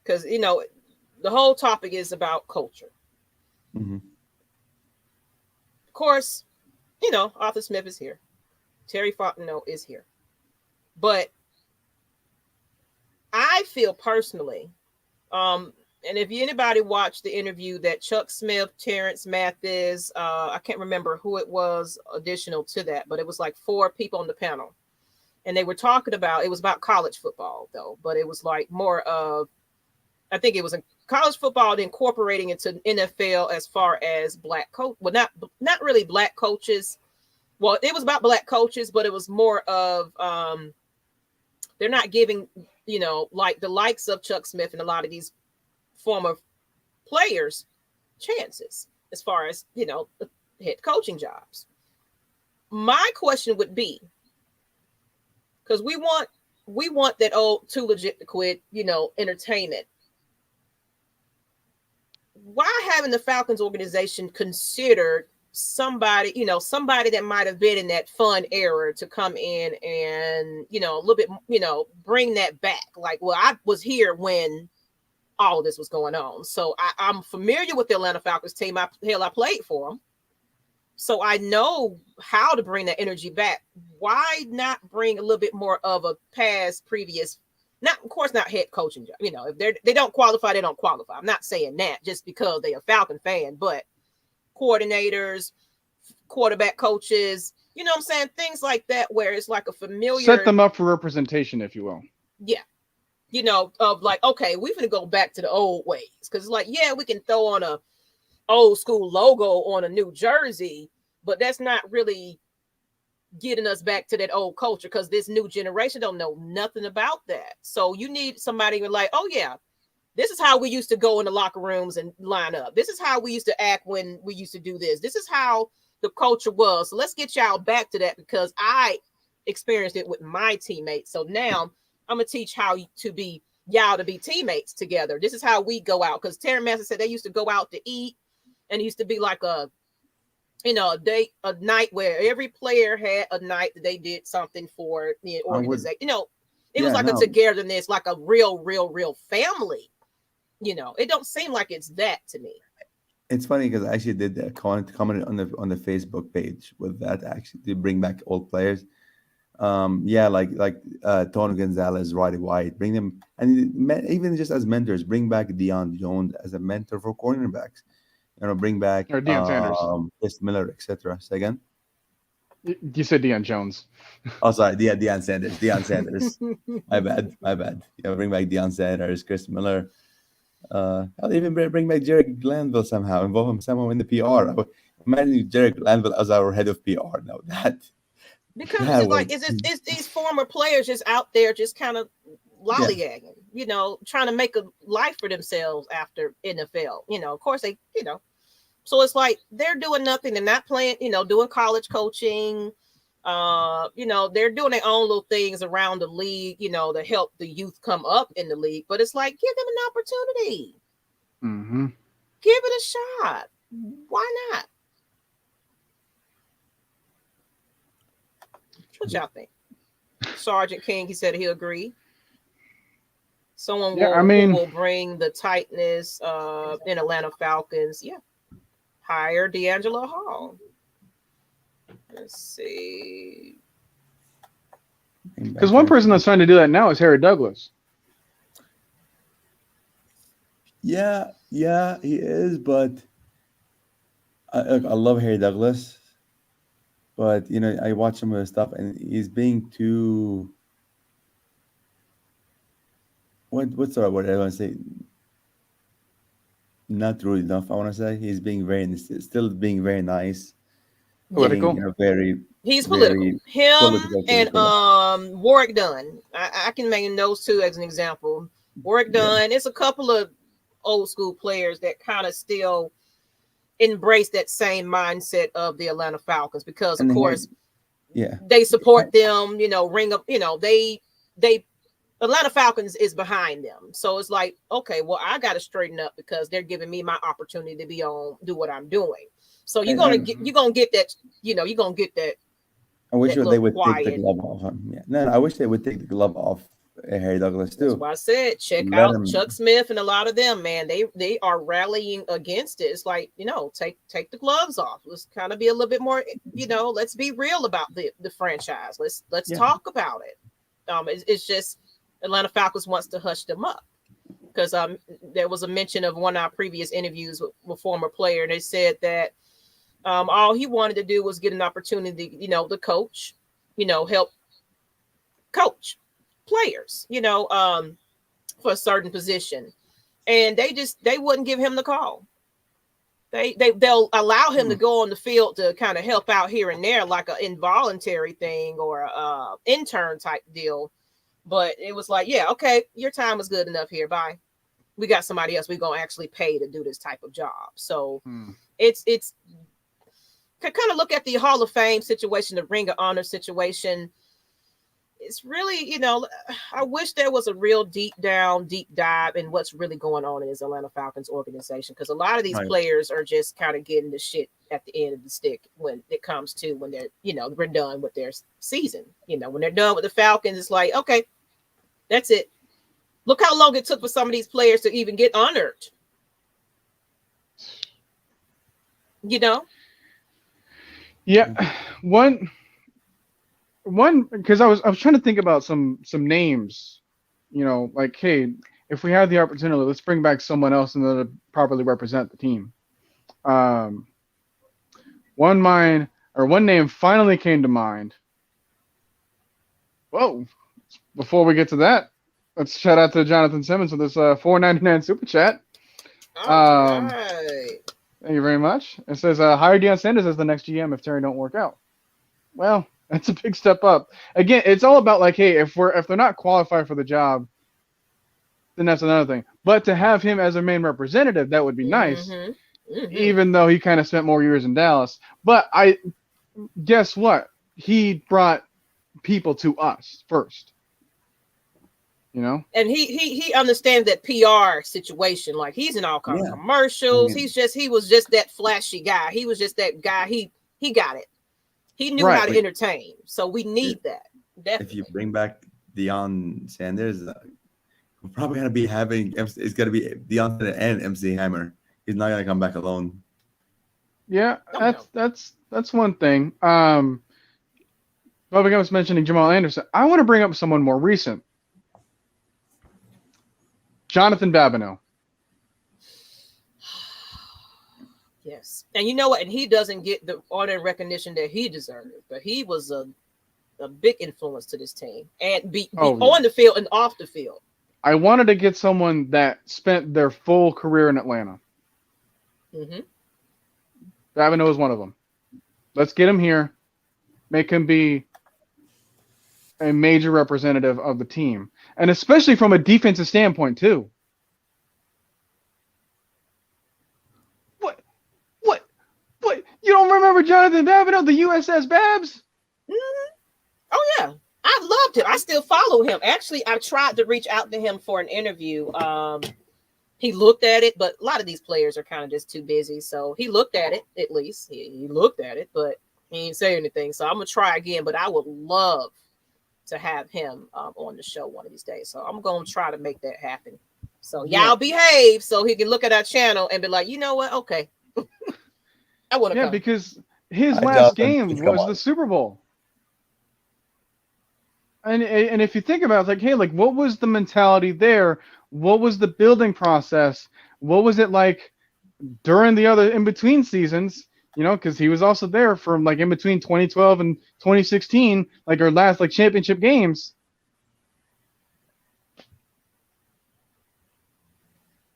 because the whole topic is about culture. Mm-hmm. Of course, Arthur Smith is here. Terry Fontenot is here. But I feel personally, and if anybody watched the interview that Chuck Smith, Terrence Mathis, I can't remember who it was additional to that, but it was like 4 people on the panel. And they were talking about, it was about college football though, but it was like more of, I think it was in college football incorporating into NFL as far as black coach. Well, not really black coaches. Well, it was about black coaches, but it was more of they're not giving, like the likes of Chuck Smith and a lot of these former players chances as far as, head coaching jobs. My question would be, because we want that old too legit to quit, entertainment. Why haven't the Falcons organization considered somebody that might have been in that fun era to come in and, a little bit, bring that back? Like, well, I was here when all of this was going on. So I'm familiar with the Atlanta Falcons team. I played for them. So I know how to bring that energy back. Why not bring a little bit more of a previous, of course, not head coaching job. If they don't qualify, they don't qualify. I'm not saying that just because they're a Falcon fan, but coordinators, quarterback coaches, what I'm saying? Things like that, where it's like a familiar. Set them up for representation, if you will. Yeah. Of like, okay, we're going to go back to the old ways. Because it's like, yeah, we can throw on a old school logo on a new jersey, but that's not really getting us back to that old culture, because this new generation don't know nothing about that. So you need somebody who's like, oh yeah, this is how we used to go in the locker rooms and line up. This is how we used to act when we used to do this. This is how the culture was. So let's get y'all back to that, because I experienced it with my teammates. So now I'm going to teach how to be teammates together. This is how we go out. Because Terry Master said they used to go out to eat, and it used to be like a night where every player had a night that they did something for the organization. It was like a togetherness, like a real family. It don't seem like it's that to me. It's funny because I actually did that comment on the Facebook page with that, actually, to bring back old players. Like Tony Gonzalez, Roddy White, bring them, and even just as mentors, bring back Deion Jones as a mentor for cornerbacks. Bring back or Deion Sanders, Chris Miller, etc. Say again. You said Deion Jones. Oh, sorry, Deion Sanders. Deion Sanders. My bad. Yeah, bring back Deion Sanders, Chris Miller. I'll even bring back Jerry Glanville somehow. Involve him somehow in the PR. Imagine Jerry Glanville as our head of PR. Now because that it's like was it's these former players just out there just kind of lollygagging, trying to make a life for themselves after NFL. Of course they, so it's like they're doing nothing. They're not playing, doing college coaching. They're doing their own little things around the league, to help the youth come up in the league. But it's like, give them an opportunity. Mm-hmm. Give it a shot. Why not? What y'all think? Sergeant King, he said he'll agree. Someone who will bring the tightness in Atlanta Falcons. Yeah. Hire D'Angelo Hall. Let's see. Because one person that's trying to do that now is Harry Douglas. Yeah, he is, but I love Harry Douglas. But I watch him with stuff, and he's being too. What's the right word I want to say? Not rude enough. I want to say he's being still being very nice. Political. He's political. Him political. And Warwick Dunn. I can make those two as an example. Warwick Dunn. It's a couple of old school players that kind of still embrace that same mindset of the Atlanta Falcons because, of course, they support them. Ring up. They Atlanta Falcons is behind them. So it's like, okay, well, I got to straighten up because they're giving me my opportunity to do what I'm doing. So you're gonna get that. You're gonna get that. I wish they would take the glove off him. Yeah. No, I wish they would take the glove off Harry Douglas too. That's why I said check out Chuck Smith and a lot of them, man. They are rallying against it. It's like, take the gloves off. Let's kind of be a little bit more, let's be real about the franchise. Let's talk about it. It's just Atlanta Falcons wants to hush them up because there was a mention of one of our previous interviews with former player, and they said that all he wanted to do was get an opportunity, to coach, help coach players, for a certain position. And they wouldn't give him the call. They'll allow him to go on the field to kind of help out here and there, like an involuntary thing or a intern type deal. But it was like, yeah, okay, your time was good enough here. Bye. We got somebody else we're going to actually pay to do this type of job. So it's kind of look at the Hall of Fame situation, the Ring of Honor situation. It's really, I wish there was a real deep dive in what's really going on in this Atlanta Falcons organization. Because a lot of these players are just kind of getting the shit at the end of the stick when it comes to when they're, we're done with their season. When they're done with the Falcons, it's like, okay, that's it. Look how long it took for some of these players to even get honored. Yeah, one because I was trying to think about some names, like, hey, if we have the opportunity, let's bring back someone else and to properly represent the team. One name finally came to mind. Whoa! Before we get to that, let's shout out to Jonathan Simmons for this $4.99 super chat. All right. Thank you very much. It says hire Deion Sanders as the next GM if Terry don't work out. Well, that's a big step up. Again, it's all about like, hey, if they're not qualified for the job, then that's another thing. But to have him as a main representative, that would be nice. Even though he kind of spent more years in Dallas. But guess what? He brought people to us first. And he understands that PR situation. Like he's in all kinds of commercials. He was just that flashy guy. He was just that guy. He got it. He knew how to entertain. So we need that. Definitely. If you bring back Deion Sanders, we're probably gonna be having it's gonna be Deion Sanders and MC Hammer. He's not gonna come back alone. Yeah, that's one thing. Bubba was mentioning Jamal Anderson. I want to bring up someone more recent. Jonathan Babineau. Yes. And you know what? And he doesn't get the honor and recognition that he deserved. But he was a big influence to this team. And be on the field and off the field. I wanted to get someone that spent their full career in Atlanta. Mm-hmm. Babineau is one of them. Let's get him here. Make him be a major representative of the team. And especially from a defensive standpoint, too. What? You don't remember Jonathan Babineau, the USS Babs? Mm-hmm. Oh, yeah. I loved him. I still follow him. Actually, I tried to reach out to him for an interview. He looked at it, but a lot of these players are kind of just too busy. So he looked at it, at least. He looked at it, but he didn't say anything. So I'm going to try again, but I would love to have him on the show one of these days. So I'm going to try to make that happen. So y'all behave so he can look at our channel and be like, you know what? Okay. I want to come. Because his last game was the Super Bowl. And if you think about it, like, hey, like, what was the mentality there? What was the building process? What was it like during the other in-between seasons? You know, because he was also there from, like, in between 2012 and 2016, like, our last, like, championship games.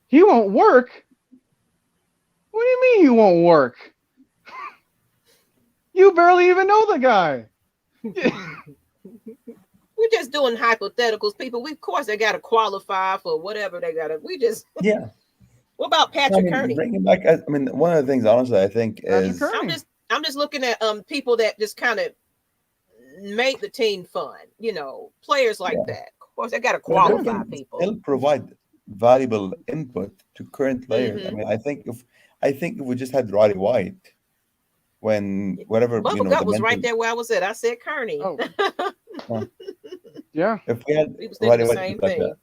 He won't work? What do you mean he won't work? You barely even know the guy. We're just doing hypotheticals, people. Of course, they got to qualify for whatever they got to. We just What about Patrick Kearney? Bring him back. I mean, one of the things, honestly, I think is I'm just looking at people that just kind of make the team fun. You know, players like that. Of course, they got to qualify people. They'll provide valuable input to current players. I mean, I think if we just had Roddy White. Whatever Bubba Gut was right there where I was at. I said Kearney. Oh. Yeah. If we had Roddy White like a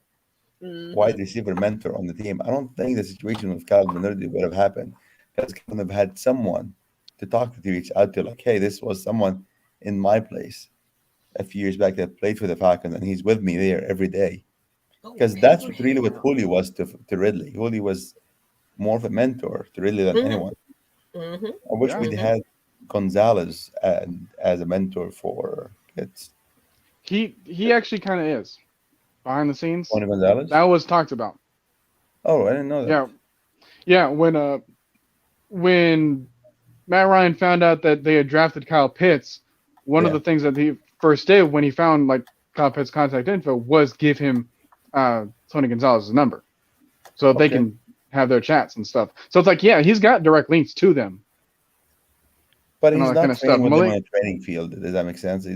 wide receiver mentor on the team, I don't think the situation with Kyle Bernardi would have happened. Because Kyle would have had someone to talk to reach out to, like, hey, this was someone in my place a few years back that played for the Falcons, and he's with me there every day. Because that's really what Julio was to Ridley. Julio was more of a mentor to Ridley than anyone. Mm-hmm. I wish we had Gonzalez as a mentor for kids. He actually kind of is behind the scenes. Tony Gonzalez? That was talked about. Oh, I didn't know that. Yeah. When Matt Ryan found out that they had drafted Kyle Pitts, one of the things that he first did when he found, like, Kyle Pitts' contact info was give him Tony Gonzalez's number, so they can have their chats and stuff. So it's like, he's got direct links to them. But he's not training with them on a training field. Does that make sense?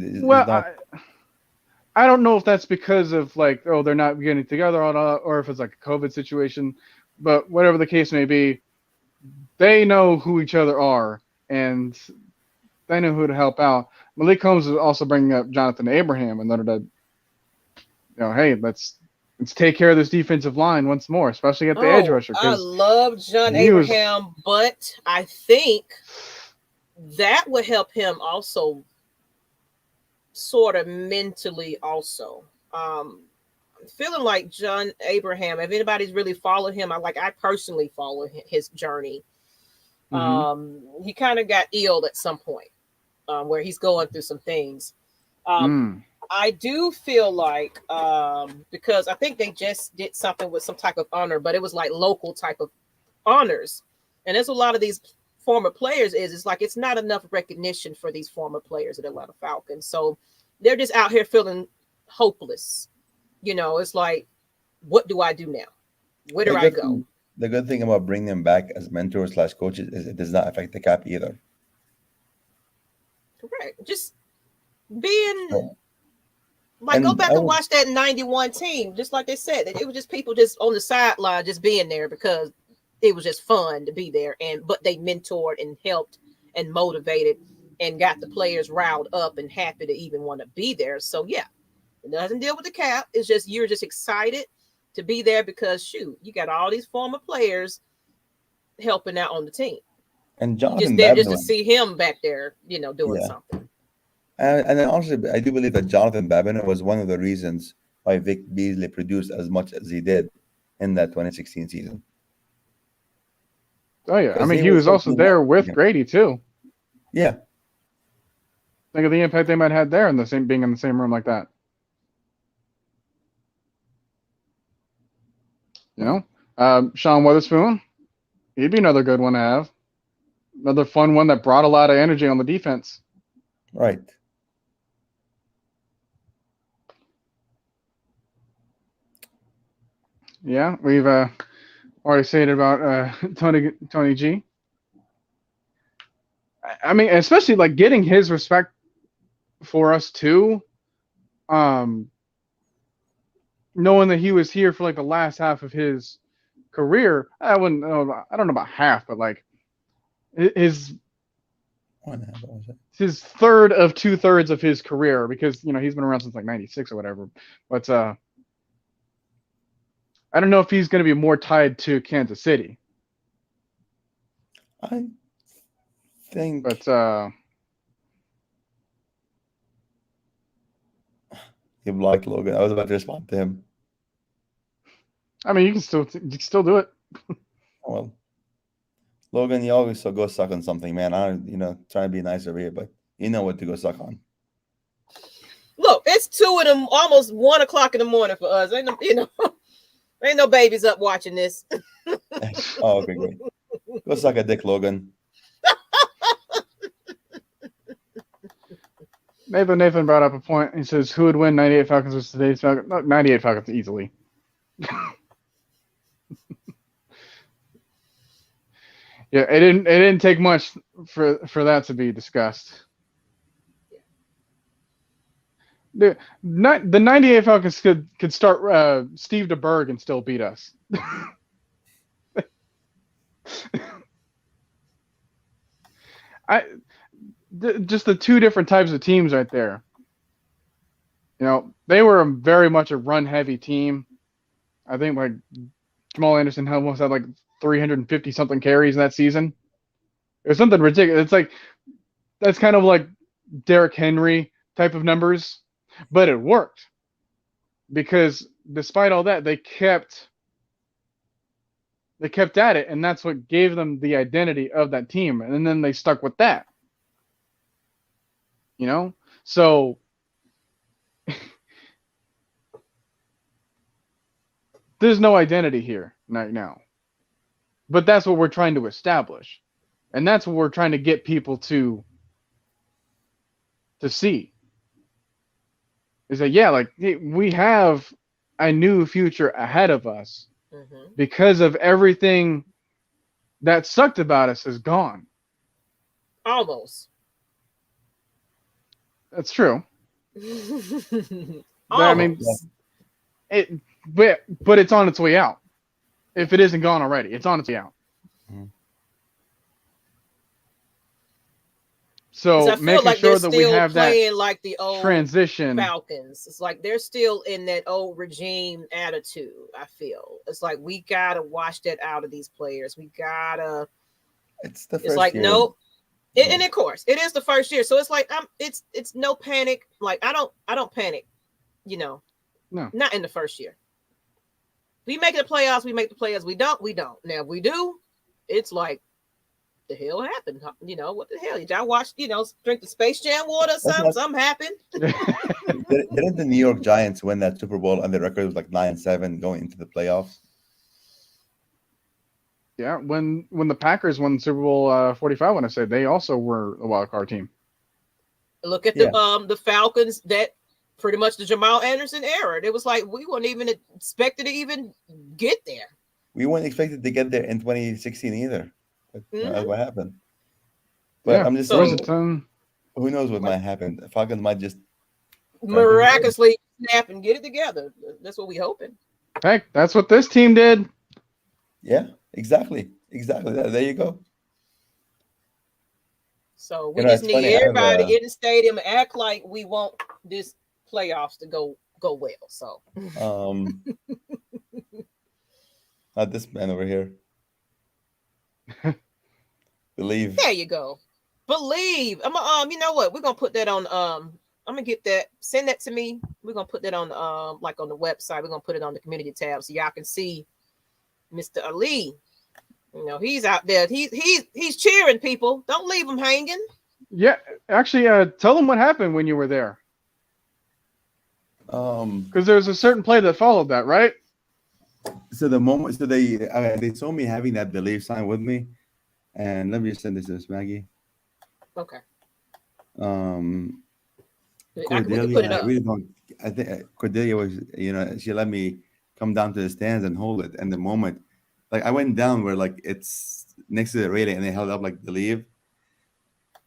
I don't know if that's because of, like, they're not getting together or if it's like a COVID situation. But whatever the case may be, they know who each other are and they know who to help out. Malik Holmes is also bringing up Jonathan Abraham in order to, hey, let's take care of this defensive line once more, especially at the edge rusher. I love John Abraham, but I think that would help him also sort of mentally also. Feeling like John Abraham, if anybody's really followed him, I personally follow his journey. Mm-hmm. He kind of got ill at some point where he's going through some things. I do feel like because I think they just did something with some type of honor, but it was like local type of honors. And there's a lot of these former players it's like it's not enough recognition for these former players at Atlanta Falcons. So they're just out here feeling hopeless. It's like, what do I do now? Where do I go? The good thing about bringing them back as mentors / coaches is it does not affect the cap either. Correct. Just being go back and watch that 91 team. Just like they said, it was just people just on the sideline just being there because it was just fun to be there. But they mentored and helped and motivated and got the players riled up and happy to even want to be there. So it doesn't deal with the cap. It's just you're just excited to be there because shoot, you got all these former players helping out on the team. And Jonathan just there just to see him back there, doing something. And then honestly, I do believe that Jonathan Babineau was one of the reasons why Vic Beasley produced as much as he did in that 2016 season. Oh yeah, I mean he was also there with Brady too. Yeah. Think of the impact they might have had there in the same being in the same room like that. You know, Sean Witherspoon, he'd be another good one to have. Another fun one that brought a lot of energy on the defense. Right. Yeah, we've already said about Tony G. I mean, especially like getting his respect for us too. Knowing that he was here for like the last half of his career, I don't know about half, but like his third of 2/3 of his career, because he's been around since like '96 or whatever. But I don't know if he's going to be more tied to Kansas City. I think, but you like Logan. I was about to respond to him. I mean, you can still do it. Well, Logan, you always go suck on something, man. Trying to be nice over here, but you know what to go suck on. Look, it's 2 of them, almost 1 o'clock in the morning for us. Ain't no babies up watching this. Oh, okay, great. Go suck a dick, Logan. Nathan brought up a point. He says, who would win 98 Falcons versus today's Falcons? No, 98 Falcons easily. Yeah, it didn't take much for that to be discussed. The 98 Falcons could start Steve DeBerg and still beat us. Just the two different types of teams right there. They were very much a run-heavy team. I think like Jamal Anderson almost had like 350 something carries in that season. It was something ridiculous. It's like that's kind of like Derrick Henry type of numbers, but it worked because despite all that, they kept at it, and that's what gave them the identity of that team, and then they stuck with that. So there's no identity here right now. But that's what we're trying to establish. And that's what we're trying to get people to see. Is that, yeah, like we have a new future ahead of us because of everything that sucked about us is gone. Almost. That's true. I mean, but it's on its way out. If it isn't gone already, it's on its way out. Mm-hmm. So making sure that we have that like the old transition. Falcons. It's like they're still in that old regime attitude. I feel it's like we gotta wash that out of these players. We gotta. It's the first It's like year. nope. And of course, it is the first year, so it's like it's no panic. Like I don't panic, No, not in the first year. We make the playoffs, we make the playoffs. We don't. Now if we do, it's like the hell happened. What the hell? Y'all watch? Drink the Space Jam water. Something happened. Didn't the New York Giants win that Super Bowl and the record was like 9-7 going into the playoffs? Yeah, when the Packers won Super Bowl 45, I want to say they also were a wild card team. Look at the Falcons. That pretty much the Jamal Anderson era. It was like we weren't even expected to even get there. We weren't expected to get there in 2016 either. But that's what happened. But I'm just saying, who knows what might happen? The Falcons might just miraculously snap and get it together. That's what we're hoping. Heck, that's what this team did. Yeah. Exactly. There you go. So we just need everybody in the stadium and act like we want this playoffs to go well. So not this man over here. Believe. There you go. Believe. I'm you know what? We're gonna put that on I'm gonna get that. Send that to me. We're gonna put that on like on the website. We're gonna put it on the community tab so y'all can see Mr. Ali You know, he's out there. He's cheering people. Don't leave him hanging. Yeah, actually, tell them what happened when you were there. Because there's a certain play that followed that, right? So they saw me having that belief sign with me, and let me just send this to Maggie. Okay. Cordelia, I really don't. I think Cordelia was, she let me come down to the stands and hold it. And the moment, like I went down where like it's next to the railing, and they held up like believe.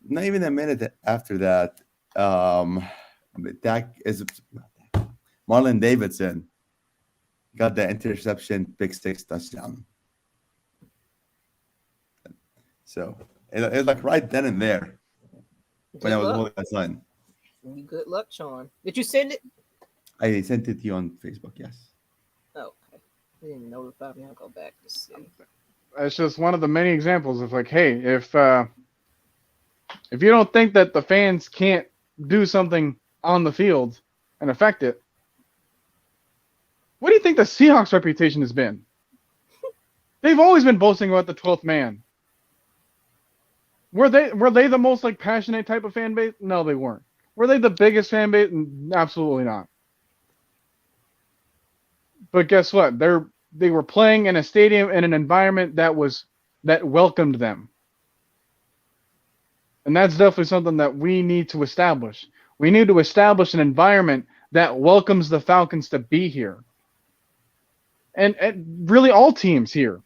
Not even a minute after that, Marlon Davidson got the interception, pick six touchdown. So it was like right then and there when I was holding that sign. Good luck, Sean. Did you send it? I sent it to you on Facebook. Yes. Oh, okay. You didn't notify me. I'll go back to see. It's just one of the many examples of like, hey, if you don't think that the fans can't do something on the field and affect it, what do you think the Seahawks' reputation has been? They've always been boasting about the 12th man. Were they the most like passionate type of fan base? No, they weren't. Were they the biggest fan base? Absolutely not. But guess what? They were playing in a stadium in an environment that welcomed them. And that's definitely something that we need to establish. We need to establish an environment that welcomes the Falcons to be here. And really all teams here.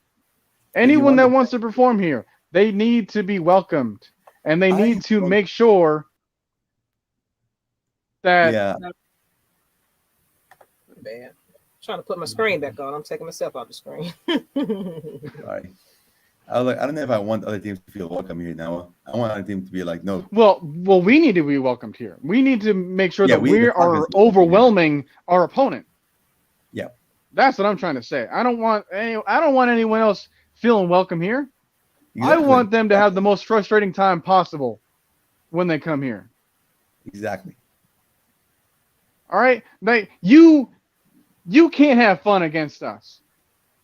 Anyone that wants to perform here, they need to be welcomed. And they need to make sure that... Yeah. Bad. Trying to put my screen back on. I'm taking myself off the screen. Sorry. I was like, I don't know if I want other teams to feel welcome here now. I want other teams to be like, no. Well, we need to be welcomed here. We need to make sure that we are overwhelming our opponent. Yeah. That's what I'm trying to say. I don't want anyone else feeling welcome here. Exactly. I want them to have the most frustrating time possible when they come here. Exactly. All right? You can't have fun against us.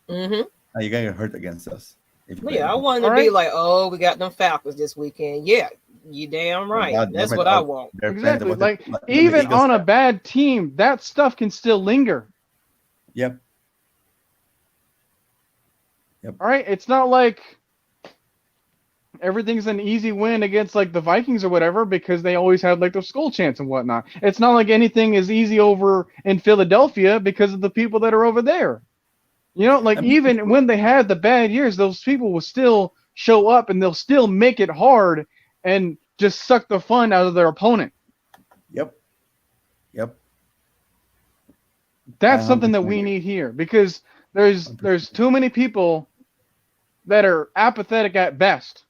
Mm-hmm. You got to get hurt against us. Yeah, I want to be like, oh, we got them Falcons this weekend. Yeah, you damn right. That's what I want. Exactly. Like even on a bad team, that stuff can still linger. Yep. All right. It's not like everything's an easy win against like the Vikings or whatever because they always had like their skull chants and whatnot. It's not like anything is easy over in Philadelphia because of the people that are over there. You know, like even when they had the bad years, those people will still show up and they'll still make it hard and just suck the fun out of their opponent. Yep. That's something that we need here because there's too many people that are apathetic at best.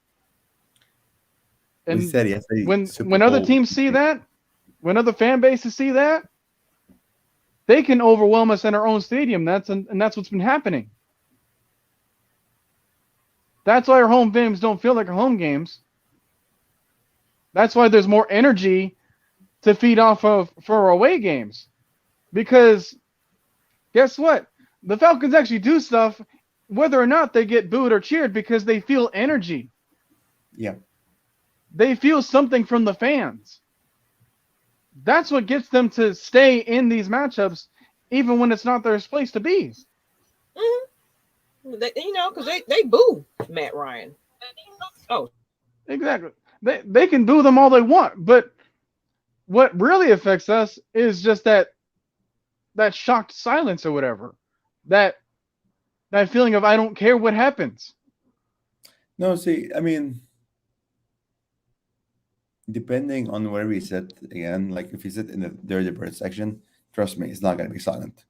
And when other teams see that, when other fan bases see that, they can overwhelm us in our own stadium. That's what's been happening. That's why our home games don't feel like our home games. That's why there's more energy to feed off of for our away games. Because guess what? The Falcons actually do stuff whether or not they get booed or cheered because they feel energy. Yeah. They feel something from the fans. That's what gets them to stay in these matchups, even when it's not their place to be. Mm-hmm. Because they boo Matt Ryan. Oh, exactly. They can boo them all they want, but what really affects us is just that shocked silence or whatever, that feeling of I don't care what happens. No, see, I mean, depending on where we sit, again, like if you sit in the dirty bird section, trust me, it's not going to be silent.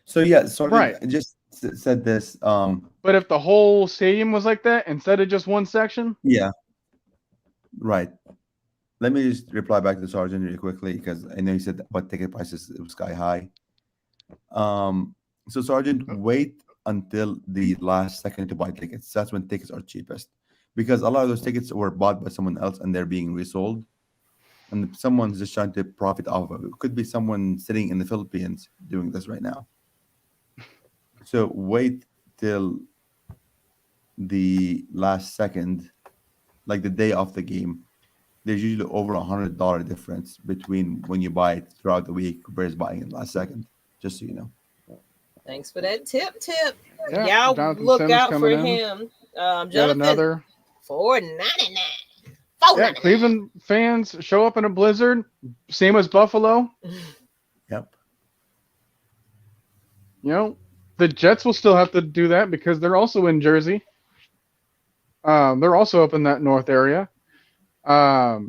So yeah, I just said this. But if the whole stadium was like that instead of just one section, yeah, right. Let me just reply back to the Sergeant really quickly because I know you said what ticket prices it was sky high. So Sergeant, wait until the last second to buy tickets. That's when tickets are cheapest. Because a lot of those tickets were bought by someone else and they're being resold. And someone's just trying to profit off of it. It could be someone sitting in the Philippines doing this right now. So wait till the last second, like the day of the game, there's usually over $100 difference between when you buy it throughout the week versus buying it last second. Just so you know. Thanks for that tip. Yeah, Y'all Jonathan look Sims out for coming in. him. Got Jonathan, another. $4.99. Yeah, Cleveland fans show up in a blizzard, same as Buffalo. Yep. You know, the Jets will still have to do that because they're also in Jersey. They're also up in that north area. But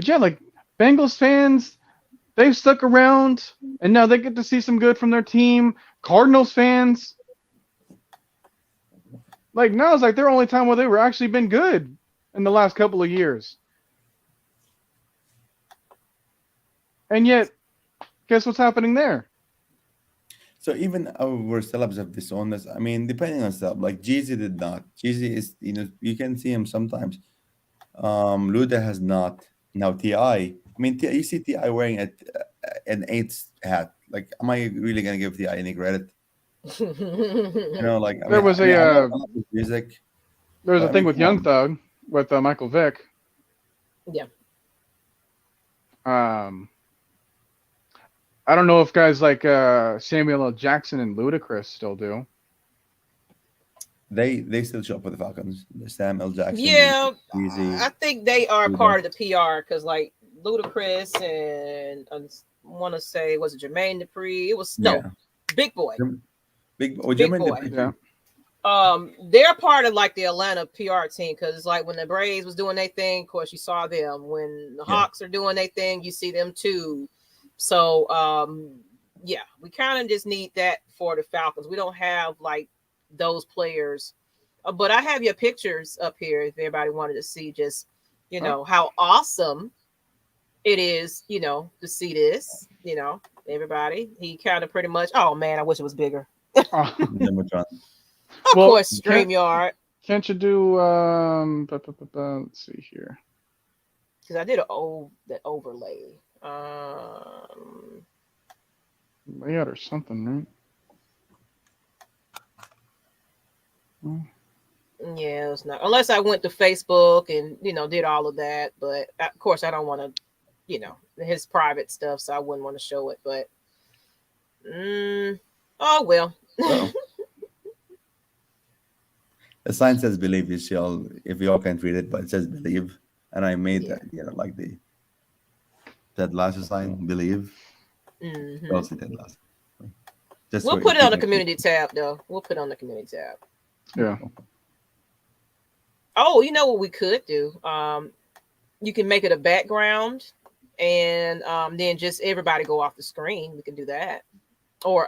yeah, like Bengals fans, they've stuck around, and now they get to see some good from their team. Cardinals fans, like now it's like their only time where they were actually been good in the last couple of years. And yet, guess what's happening there? So even our celebs have disowned us. I mean, depending on celeb, like Jeezy did not. Jeezy is, you can see him sometimes. Luda has not. Now Ti. I mean, you see Ti wearing an Eights hat. Like, am I really gonna give Ti any credit? Like There was I love his music. There was But, a thing with come Young on. Thug with Michael Vick. Yeah. I don't know if guys like Samuel L. Jackson and Ludacris still do. They still show up with the Falcons. The Sam L. Jackson. Yeah, Jeezy. I think they are Luda. part of the PR because like Ludacris and I want to say was it Jermaine Dupri? It was no Big Boy. Big Boy. Yeah. They're part of like the Atlanta PR team because it's like when the Braves was doing their thing, of course you saw them. When the Hawks are doing their thing, you see them too. So yeah, we kind of just need that for the Falcons. We don't have like those players, but I have your pictures up here if everybody wanted to see just how awesome it is, to see this, everybody. He kind of pretty much, oh man, I wish it was bigger. Of course, StreamYard. Can't you do let's see here. Because I did that overlay. Layout or something, right? Yeah, it's not unless I went to Facebook and did all of that. But of course, I don't want to, his private stuff, so I wouldn't want to show it. But oh well. The sign says "Believe." If y'all can't read it, but it says "Believe," and I made that, like that last sign, "Believe." Also did last. We'll put it on the community tab, though. We'll put it on the community tab. Yeah. Oh, you know what we could do? You can make it a background, and then just everybody go off the screen. We can do that, or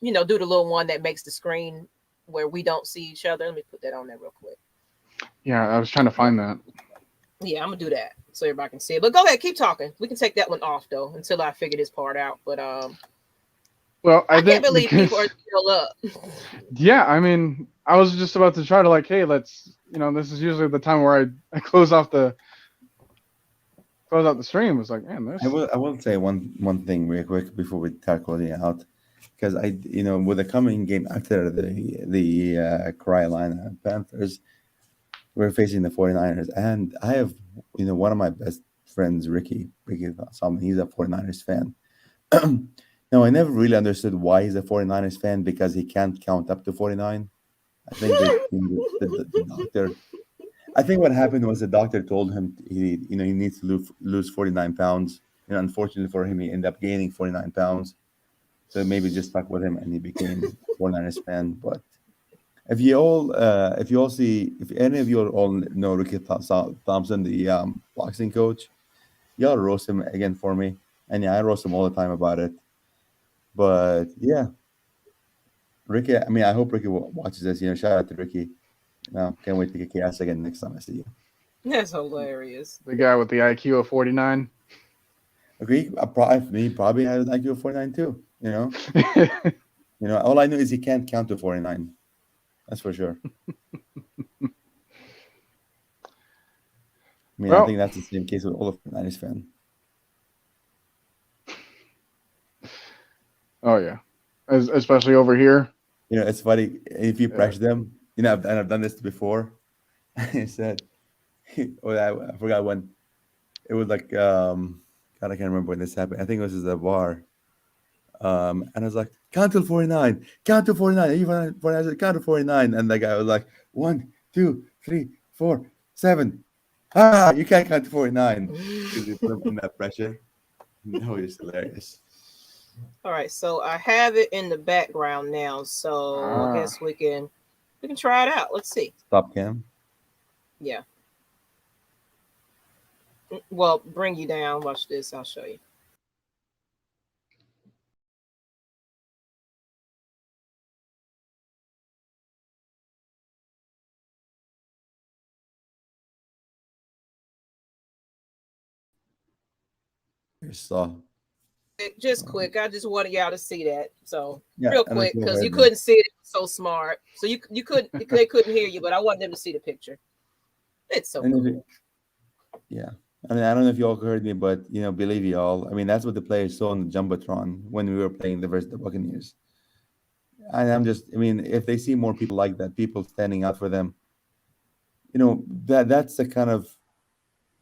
do the little one that makes the screen where we don't see each other. Let me put that on there real quick. Yeah, I was trying to find that. Yeah, I'm gonna do that so everybody can see it. But go ahead, keep talking. We can take that one off though until I figure this part out. But well, I can't believe people are still up. Yeah, I mean, I was just about to try to hey, let's this is usually the time where I close out the stream. It was like, man, this. I will say one thing real quick before we start closing out. Because with the coming game after the Carolina Panthers, we're facing the 49ers. And I have, one of my best friends, Ricky Salmon, he's a 49ers fan. Now, I never really understood why he's a 49ers fan because he can't count up to 49. I think the doctor. I think what happened was the doctor told him he needs to lose 49 pounds. Unfortunately for him, he ended up gaining 49 pounds. So maybe just stuck with him and he became a 49ers fan. But if any of you all know Ricky Thompson, the boxing coach, y'all roast him again for me. And yeah, I roast him all the time about it. But yeah, Ricky, I mean, I hope Ricky watches this. Shout out to Ricky. Can't wait to kick your ass again next time I see you. That's hilarious. The guy with the IQ of 49. Agree. Probably had an IQ of 49 too. All I know is he can't count to 49. That's for sure. I think that's the same case with all of 49ers fans. Oh yeah, especially over here. It's funny if you pressure them. I've done this before. He said, I forgot when it was like, God, I can't remember when this happened. I think it was at the bar. And I was like, count to 49, count to 49. Even when I said count to 49, and the guy was like, 1, 2, 3, 4, 7. You can't count to 49 because you put him in that pressure. No, it's hilarious. All right, so I have it in the background now, so I guess we can try it out. Let's see. Stop cam. Yeah. Well, bring you down. Watch this. I'll show you. Just quick. I just wanted y'all to see that. So real quick, because you couldn't see it. It was so smart. So they couldn't hear you, but I want them to see the picture. It's so cool. Yeah. I mean, I don't know if you all heard me, but believe y'all. I mean, that's what the players saw on the Jumbotron when we were playing versus the Buccaneers. And if they see more people like that, people standing out for them, that's the kind of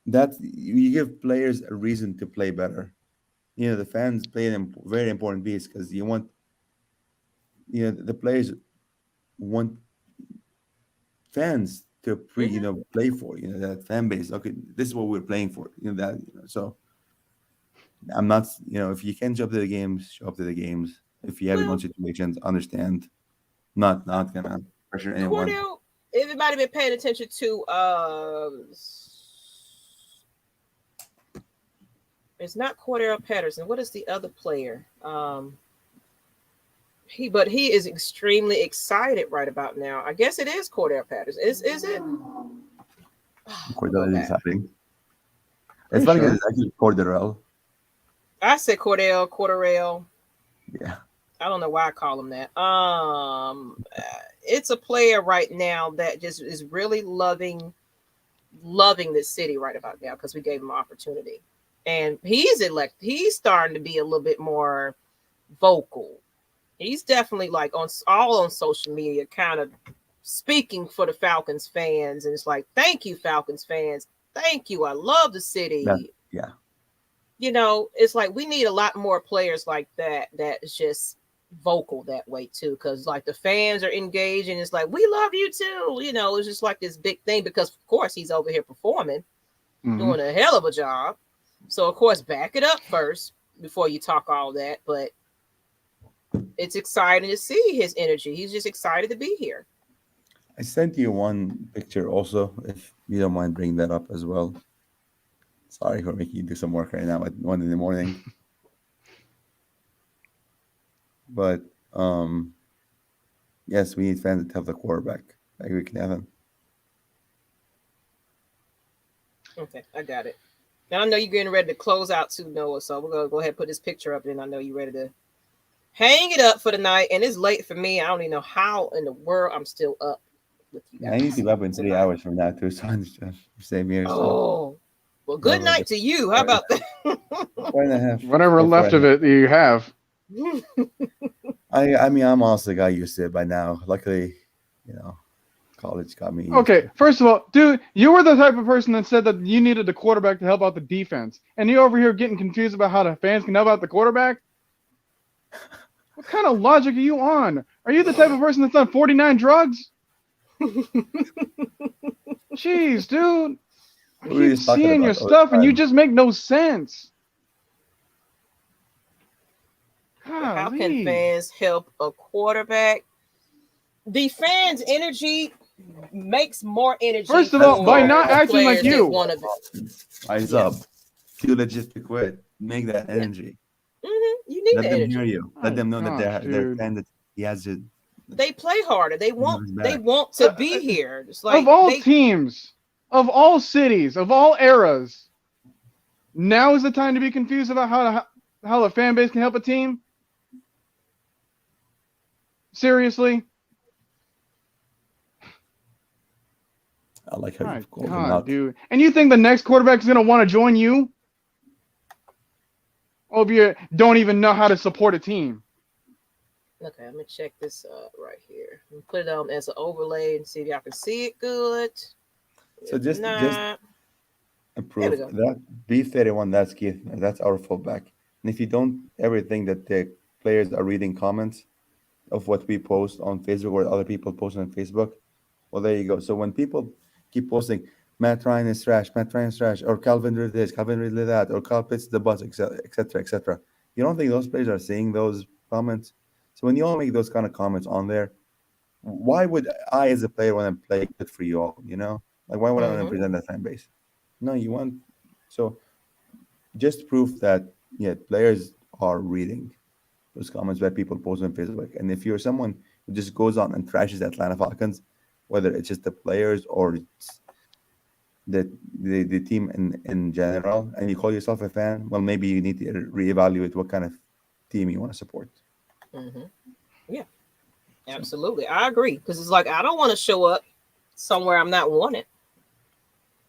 that you give players a reason to play better. The fans play a very important piece because you want, the players want fans to play for, that fan base. Okay, this is what we're playing for. So I'm not, if you can show up to the games, show up to the games. If you have your own situations, understand. Not gonna pressure anyone. Cordell, everybody been paying attention to it's not Cordell Patterson. What is the other player? He is extremely excited right about now. I guess it is Cordell Patterson. Is it? Cordell is exciting. It's funny because it's actually Cordarrelle. I said Cordell. Yeah. I don't know why I call him that. It's a player right now that just is really loving this city right about now because we gave him an opportunity. And he's starting to be a little bit more vocal. He's definitely like on social media, kind of speaking for the Falcons fans. And it's like, thank you, Falcons fans. Thank you. I love the city. Yeah. It's like we need a lot more players like that is just vocal that way too. Because like the fans are engaged and it's like, we love you too. It's just like this big thing because of course he's over here performing, doing a hell of a job. So, of course, back it up first before you talk all that. But it's exciting to see his energy. He's just excited to be here. I sent you one picture also, if you don't mind bringing that up as well. Sorry for making you do some work right now at 1 a.m. But, yes, we need fans to have the quarterback. I agree, we can have him. Okay, I got it. Now I know you're getting ready to close out too, Noah. So we're gonna go ahead and put this picture up, and I know you're ready to hang it up for the night. And it's late for me. I don't even know how in the world I'm still up with you guys. I need to be up in 3 hours from now too, so I'm just same here. Oh, well, good night to you. How about that? 4.5. Whatever left of it you have. I'm also the guy used to it by now. Luckily, college got me. Okay, first of all, dude, you were the type of person that said that you needed the quarterback to help out the defense. And you're over here getting confused about how the fans can help out the quarterback? What kind of logic are you on? Are you the type of person that's on 49 drugs? Jeez, dude. I keep seeing your stuff and you just make no sense. How can fans help a quarterback? The fans' energy makes more energy. First of all, by not acting like you. Rise up. Too legit to quit. Make that energy. You need Let them energy. hear you. Let them know that they're fan that he has it. They play harder. They want to be here. It's like of all teams, of all cities, of all eras, now is the time to be confused about how the fan base can help a team? Seriously? I like how you've called him out, dude. And you think the next quarterback is going to want to join you? Or if you don't even know how to support a team? Okay, let me check this right here. Put it on as an overlay and see if y'all can see it good. So If just not, there we approve go. that B31. That's Keith. That's our fullback. And if you don't ever think that the players are reading comments of what we post on Facebook or other people post on Facebook, well, there you go. So when people keep posting, Matt Ryan is trash, Matt Ryan is trash, or Calvin Ridley this, Calvin Ridley that, or Carl Pitts the bus, etc., etc., etc. You don't think those players are seeing those comments? So when you all make those kind of comments on there, why would I, as a player, want to play good for you all? You know, like why would I want to Mm-hmm. present that fan base? No, you want so just proof that yeah, players are reading those comments that people post on Facebook. And if you're someone who just goes on and trashes the Atlanta Falcons, whether it's just the players or it's the team in general, and you call yourself a fan, well, maybe you need to reevaluate what kind of team you want to support. Mm-hmm. Yeah, absolutely. I agree. Because it's like I don't want to show up somewhere I'm not wanted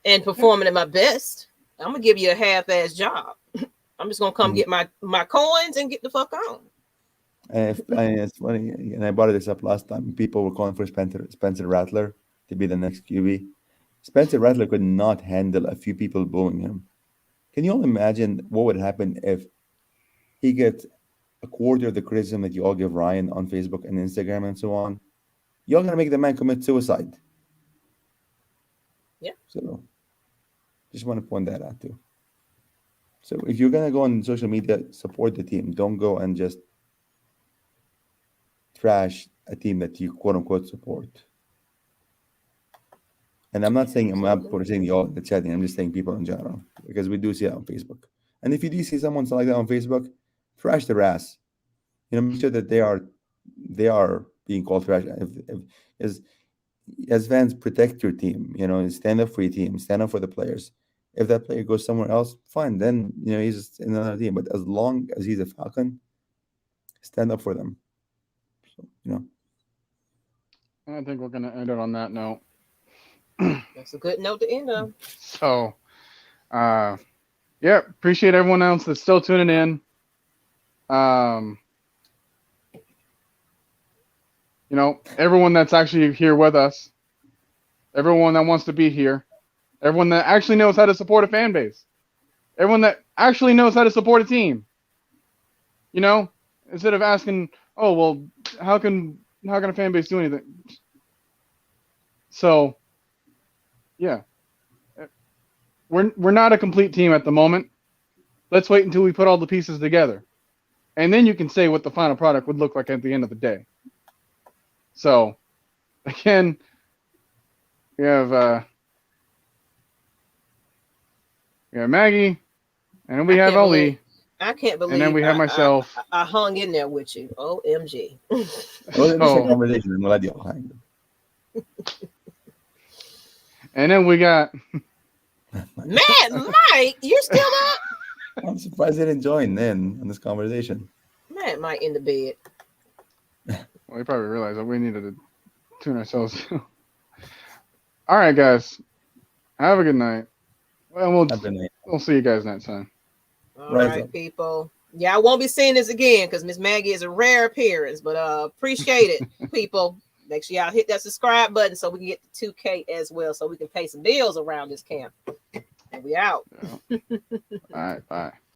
and performing at my best. I'm gonna give you a half-ass job. I'm just gonna come get my coins and get the fuck on. And it's funny, and I brought this up last time. People were calling for Spencer Rattler to be the next QB. Spencer Rattler could not handle a few people booing him. Can you all imagine what would happen if he gets a quarter of the criticism that you all give Ryan on Facebook and Instagram and so on? You're gonna make the man commit suicide. Yeah. So just want to point that out too. So if you're gonna go on social media, support the team. Don't go and just trash a team that you quote unquote support. And I'm not saying I'm not saying y'all in the chatting. I'm just saying people in general because we do see it on Facebook. And if you do see someone like that on Facebook, trash their ass. You know, make sure that they are being called trash. As as fans, protect your team. You know, stand up for your team. Stand up for the players. If that player goes somewhere else, fine. Then he's in another team. But as long as he's a Falcon, stand up for them. So I think we're gonna end it on that note. That's a good note to end on. So, yeah, appreciate everyone else that's still tuning in. Everyone that's actually here with us, everyone that wants to be here, everyone that actually knows how to support a fan base, everyone that actually knows how to support a team. Instead of asking, oh well, how can a fan base do anything? So, yeah, we're not a complete team at the moment. Let's wait until we put all the pieces together, and then you can say what the final product would look like at the end of the day. So, again, we have Maggie, and we have Ali. I can't believe. And then we have myself. I hung in there with you. OMG. Well, it's a conversation. I'm glad you all hanged. And then we got Matt, Mike, you're still up? I'm surprised they didn't join in this conversation. Matt might in the bed. Well, we probably realized that we needed to tune ourselves. All right, guys. Have a good night. Well, we'll see you guys next time. All right, people. Yeah, I won't be seeing this again because Miss Maggie is a rare appearance, but appreciate it, people. Make sure y'all hit that subscribe button so we can get to 2K as well, so we can pay some bills around this camp. And we out. Yeah. All right, bye.